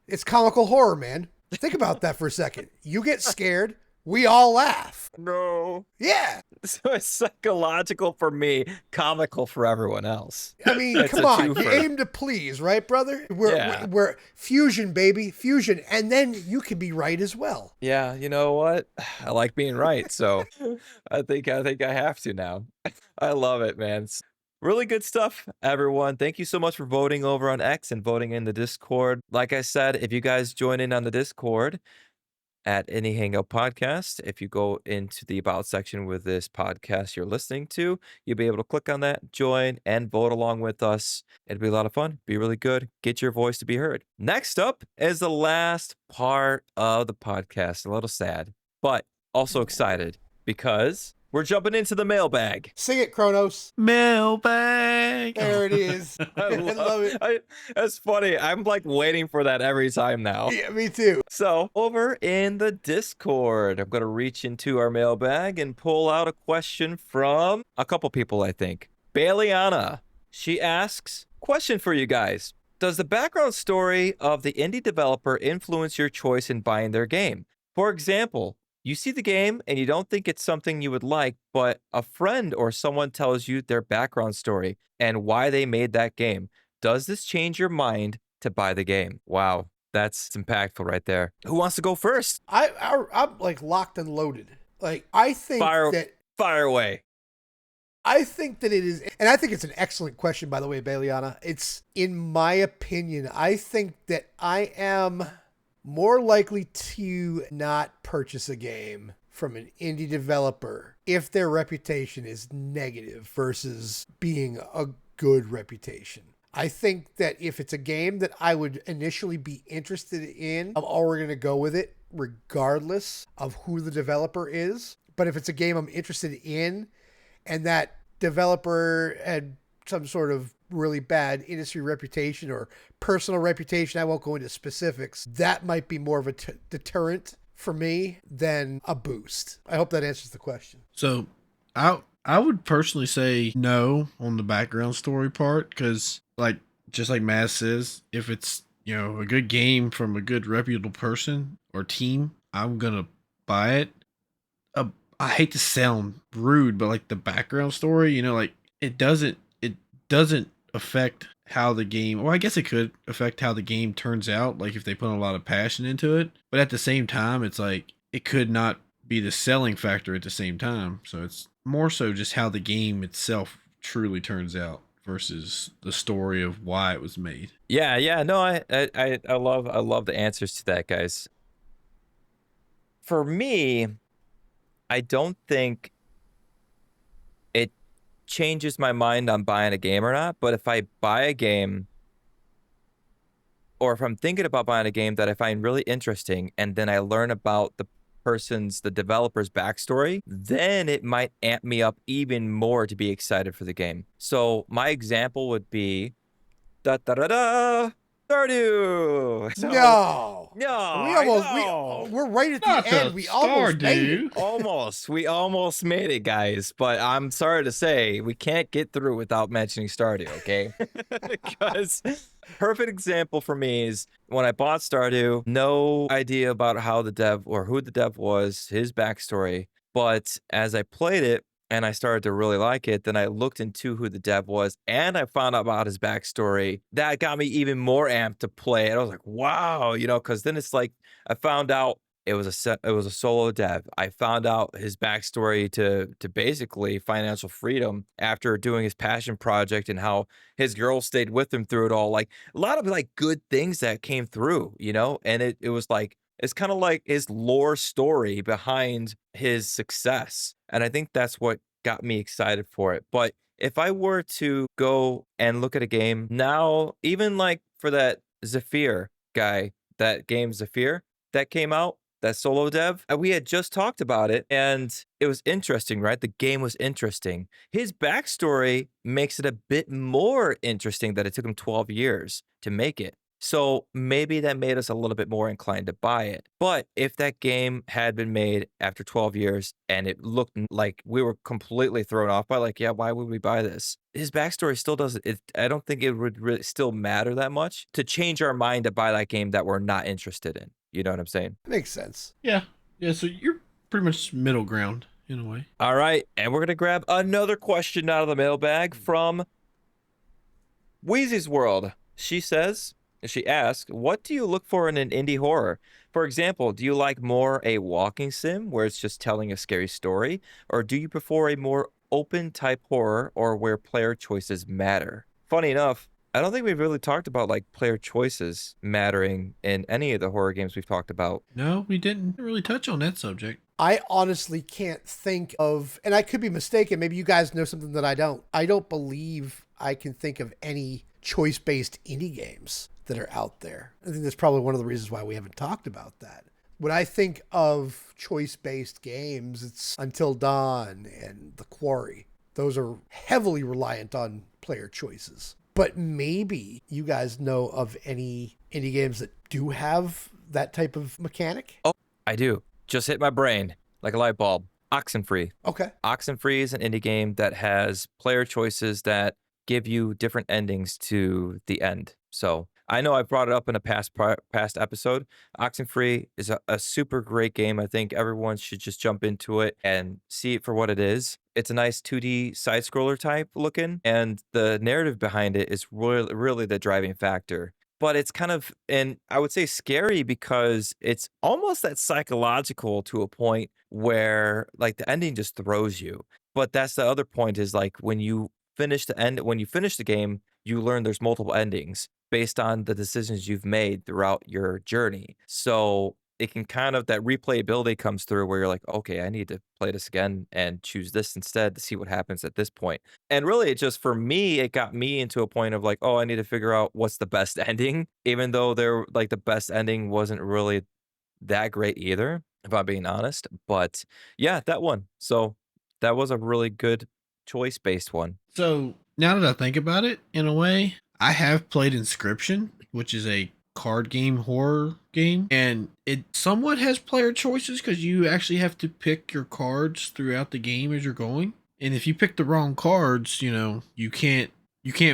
It's comical horror, man. Think about that for a second. You get scared. We all laugh. No. Yeah. So it's psychological for me, comical for everyone else. I mean, It's come a on. You twofer. aim to please, right, brother? We're fusion, baby. Fusion. And then you can be right as well. Yeah, you know what? I like being right, so I think I have to now. I love it, man. It's really good stuff, everyone. Thank you so much for voting over on X and voting in the Discord. Like I said, if you guys join in on the Discord at Any Hangout Podcast, if you go into the About section with this podcast you're listening to, you'll be able to click on that, join, and vote along with us. It'll be a lot of fun, be really good, get your voice to be heard. Next up is the last part of the podcast. A little sad, but also excited because we're jumping into the mailbag. Sing it, Kronos. Mailbag. There it is. I love it. That's funny. I'm like waiting for that every time now. Yeah, me too. So over in the Discord, I'm going to reach into our mailbag and pull out a question from a couple people, I think. Bailiana. She asks, question for you guys. Does the background story of the indie developer influence your choice in buying their game? For example, you see the game and you don't think it's something you would like, but a friend or someone tells you their background story and why they made that game. Does this change your mind to buy the game? Wow, that's impactful right there. Who wants to go first? I'm like locked and loaded. Like I think Fire away. I think that it is, and I think it's an excellent question, by the way, Bailiana. It's, in my opinion, I think that I am more likely to not purchase a game from an indie developer if their reputation is negative versus being a good reputation. I think that if it's a game that I would initially be interested in, I'm already going to go with it regardless of who the developer is. But if it's a game I'm interested in and that developer had some sort of really bad industry reputation or personal reputation, I won't go into specifics, that might be more of a deterrent for me than a boost. I hope that answers the question. So I would personally say no on the background story part, because just like Maz says, if it's a good game from a good reputable person or team, I'm gonna buy it. I hate to sound rude, but like the background story, like it doesn't affect how the game, well, I guess it could affect how the game turns out, like if they put a lot of passion into it. But at the same time, it's like it could not be the selling factor at the same time. So it's more so just how the game itself truly turns out versus the story of why it was made. Yeah, no, I love the answers to that, guys. For me, I don't think it changes my mind on buying a game or not, but if I buy a game, or if I'm thinking about buying a game that I find really interesting, and then I learn about the developer's backstory, then it might amp me up even more to be excited for the game. So my example would be, Stardew. So No. no, We I almost know. we're right at the Not end. the We almost made it. Stardew. We almost made it, guys. But I'm sorry to say, we can't get through without mentioning Stardew, okay? Because perfect example for me is when I bought Stardew, no idea about how the dev or who the dev was, his backstory. But as I played it and I started to really like it, then I looked into who the dev was and I found out about his backstory. That got me even more amped to play it. I was like, wow, because then it's like I found out it was a solo dev. I found out his backstory to basically financial freedom after doing his passion project and how his girl stayed with him through it all. Like a lot of like good things that came through, and it was like it's kind of like his lore story behind his success. And I think that's what got me excited for it. But if I were to go and look at a game now, even like for that Zephyr guy, that game Zephyr that came out, that solo dev, we had just talked about it and it was interesting, right? The game was interesting. His backstory makes it a bit more interesting that it took him 12 years to make it. So maybe that made us a little bit more inclined to buy it. But if that game had been made after 12 years and it looked like we were completely thrown off by like, yeah, why would we buy this? His backstory still doesn't, I don't think it would really still matter that much to change our mind to buy that game that we're not interested in. You know what I'm saying? Makes sense. Yeah. Yeah. So you're pretty much middle ground in a way. All right. And we're going to grab another question out of the mailbag from Wheezy's World. She asks, what do you look for in an indie horror? For example, do you like more a walking sim where it's just telling a scary story? Or do you prefer a more open type horror or where player choices matter? Funny enough, I don't think we've really talked about like player choices mattering in any of the horror games we've talked about. No, we didn't really touch on that subject. I honestly can't think of, and I could be mistaken. Maybe you guys know something that I don't. I don't believe I can think of any choice-based indie games that are out there. I think that's probably one of the reasons why we haven't talked about that. When I think of choice-based games, it's Until Dawn and The Quarry. Those are heavily reliant on player choices. But maybe you guys know of any indie games that do have that type of mechanic? Oh, I do. Just hit my brain like a light bulb. Oxenfree. Okay. Oxenfree is an indie game that has player choices that give you different endings to the end. So I know I brought it up in a past episode. Oxenfree is a super great game. I think everyone should just jump into it and see it for what it is. It's a nice 2D side scroller type looking, and the narrative behind it is really the driving factor. But it's kind of, and I would say scary because it's almost that psychological to a point where like the ending just throws you. But that's the other point is like when you when you finish the game, you learn there's multiple endings based on the decisions you've made throughout your journey. So it can kind of that replayability comes through where you're like, okay, I need to play this again and choose this instead to see what happens at this point. And really, it just for me, it got me into a point of like, oh, I need to figure out what's the best ending, even though they're like the best ending wasn't really that great either, if I'm being honest. But yeah, that one. So that was a really good choice based one. So now that I think about it, in a way, I have played Inscription, which is a card game horror game, and it somewhat has player choices because you actually have to pick your cards throughout the game as you're going. And if you pick the wrong cards, you can't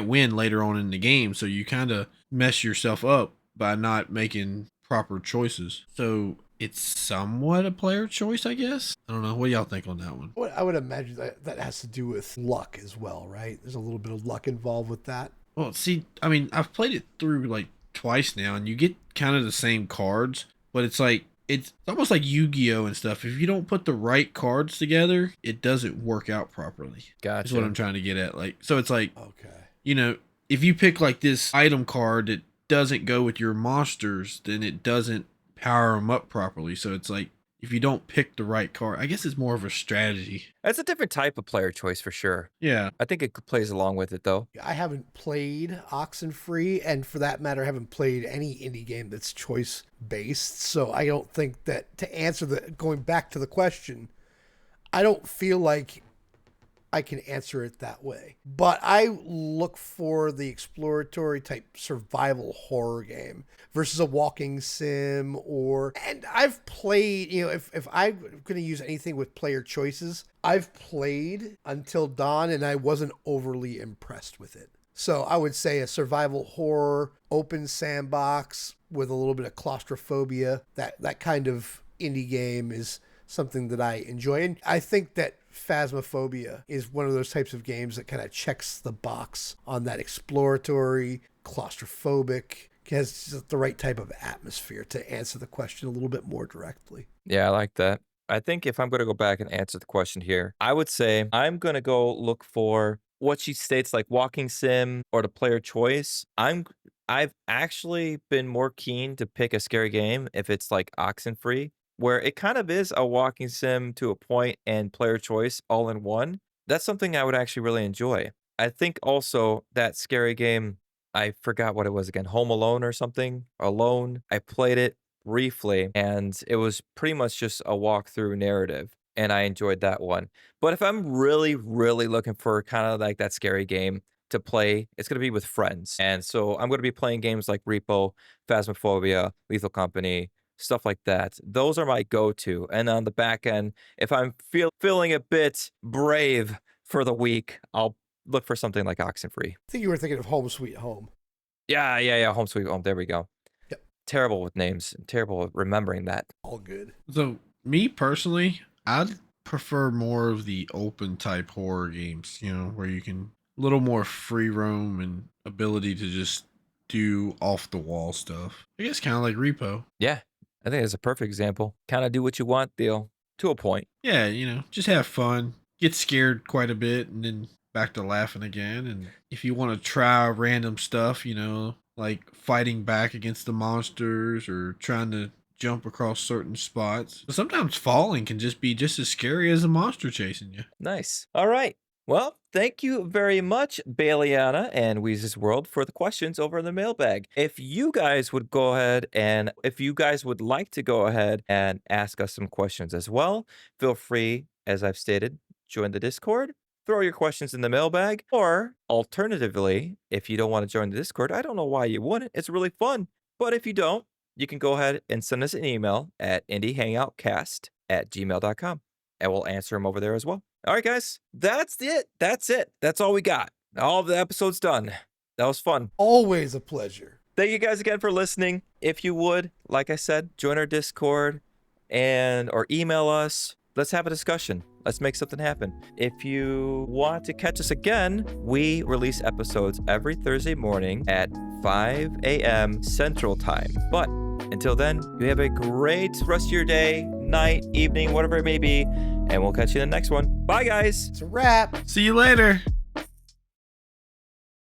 win later on in the game, so you kind of mess yourself up by not making proper choices. So it's somewhat a player choice, I guess. I don't know. What do y'all think on that one? Well, I would imagine that has to do with luck as well, right? There's a little bit of luck involved with that. Well, see, I mean, I've played it through like twice now, and you get kind of the same cards, but it's like it's almost like Yu-Gi-Oh and stuff. If you don't put the right cards together, it doesn't work out properly. Gotcha. Is what I'm trying to get at. Like, so it's like, Okay. if you pick like this item card that doesn't go with your monsters, then it doesn't power them up properly. So it's like if you don't pick the right card, I guess it's more of a strategy. That's a different type of player choice for sure. Yeah. I think it plays along with it though. I haven't played Oxenfree, and for that matter, haven't played any indie game that's choice based. So I don't think that to answer going back to the question, I don't feel like I can answer it that way. But I look for the exploratory type survival horror game versus a walking sim and I've played, if I'm going to use anything with player choices, I've played Until Dawn and I wasn't overly impressed with it. So I would say a survival horror, open sandbox with a little bit of claustrophobia, that kind of indie game is something that I enjoy. And I think that Phasmophobia is one of those types of games that kind of checks the box on that exploratory, claustrophobic, has just the right type of atmosphere to answer the question a little bit more directly. Yeah, I like that. I think if I'm going to go back and answer the question here, I would say I'm going to go look for what she states like walking sim or the player choice. I've actually been more keen to pick a scary game if it's like oxen free, where it kind of is a walking sim to a point and player choice all in one. That's something I would actually really enjoy. I think also that scary game, I forgot what it was again, Home Alone or something, Alone. I played it briefly and it was pretty much just a walkthrough narrative and I enjoyed that one. But if I'm really, really looking for kind of like that scary game to play, it's going to be with friends. And so I'm going to be playing games like Repo, Phasmophobia, Lethal Company, stuff like that. Those are my go-to. And on the back end, if I'm feeling a bit brave for the week, I'll look for something like Oxenfree. I think you were thinking of Home Sweet Home. Yeah. Home Sweet Home. There we go. Yep. Terrible with names. Terrible at remembering that. All good. So me personally, I'd prefer more of the open type horror games, where you can a little more free roam and ability to just do off the wall stuff. I guess kind of like Repo. Yeah, I think it's a perfect example. Kind of do what you want deal to a point. Yeah, just have fun, get scared quite a bit, and then back to laughing again. And if you want to try random stuff, like fighting back against the monsters or trying to jump across certain spots. But sometimes falling can just be just as scary as a monster chasing you. Nice. All right. Well, thank you very much, Bailiana and Weezy's World, for the questions over in the mailbag. If you guys would go ahead and if you guys would like to go ahead and ask us some questions as well, feel free, as I've stated, join the Discord, throw your questions in the mailbag, or alternatively, if you don't want to join the Discord, I don't know why you wouldn't. It's really fun. But if you don't, you can go ahead and send us an email at indiehangoutcast@gmail.com, and we'll answer them over there as well. All right, guys, that's it. That's all we got. All of the episode's done. That was fun. Always a pleasure. Thank you guys again for listening. If you would, like I said, join our Discord or email us. Let's have a discussion. Let's make something happen. If you want to catch us again, we release episodes every Thursday morning at 5 a.m. Central Time. But until then, you have a great rest of your day, night, evening, whatever it may be, and we'll catch you in the next one. Bye, guys. It's a wrap. See you later.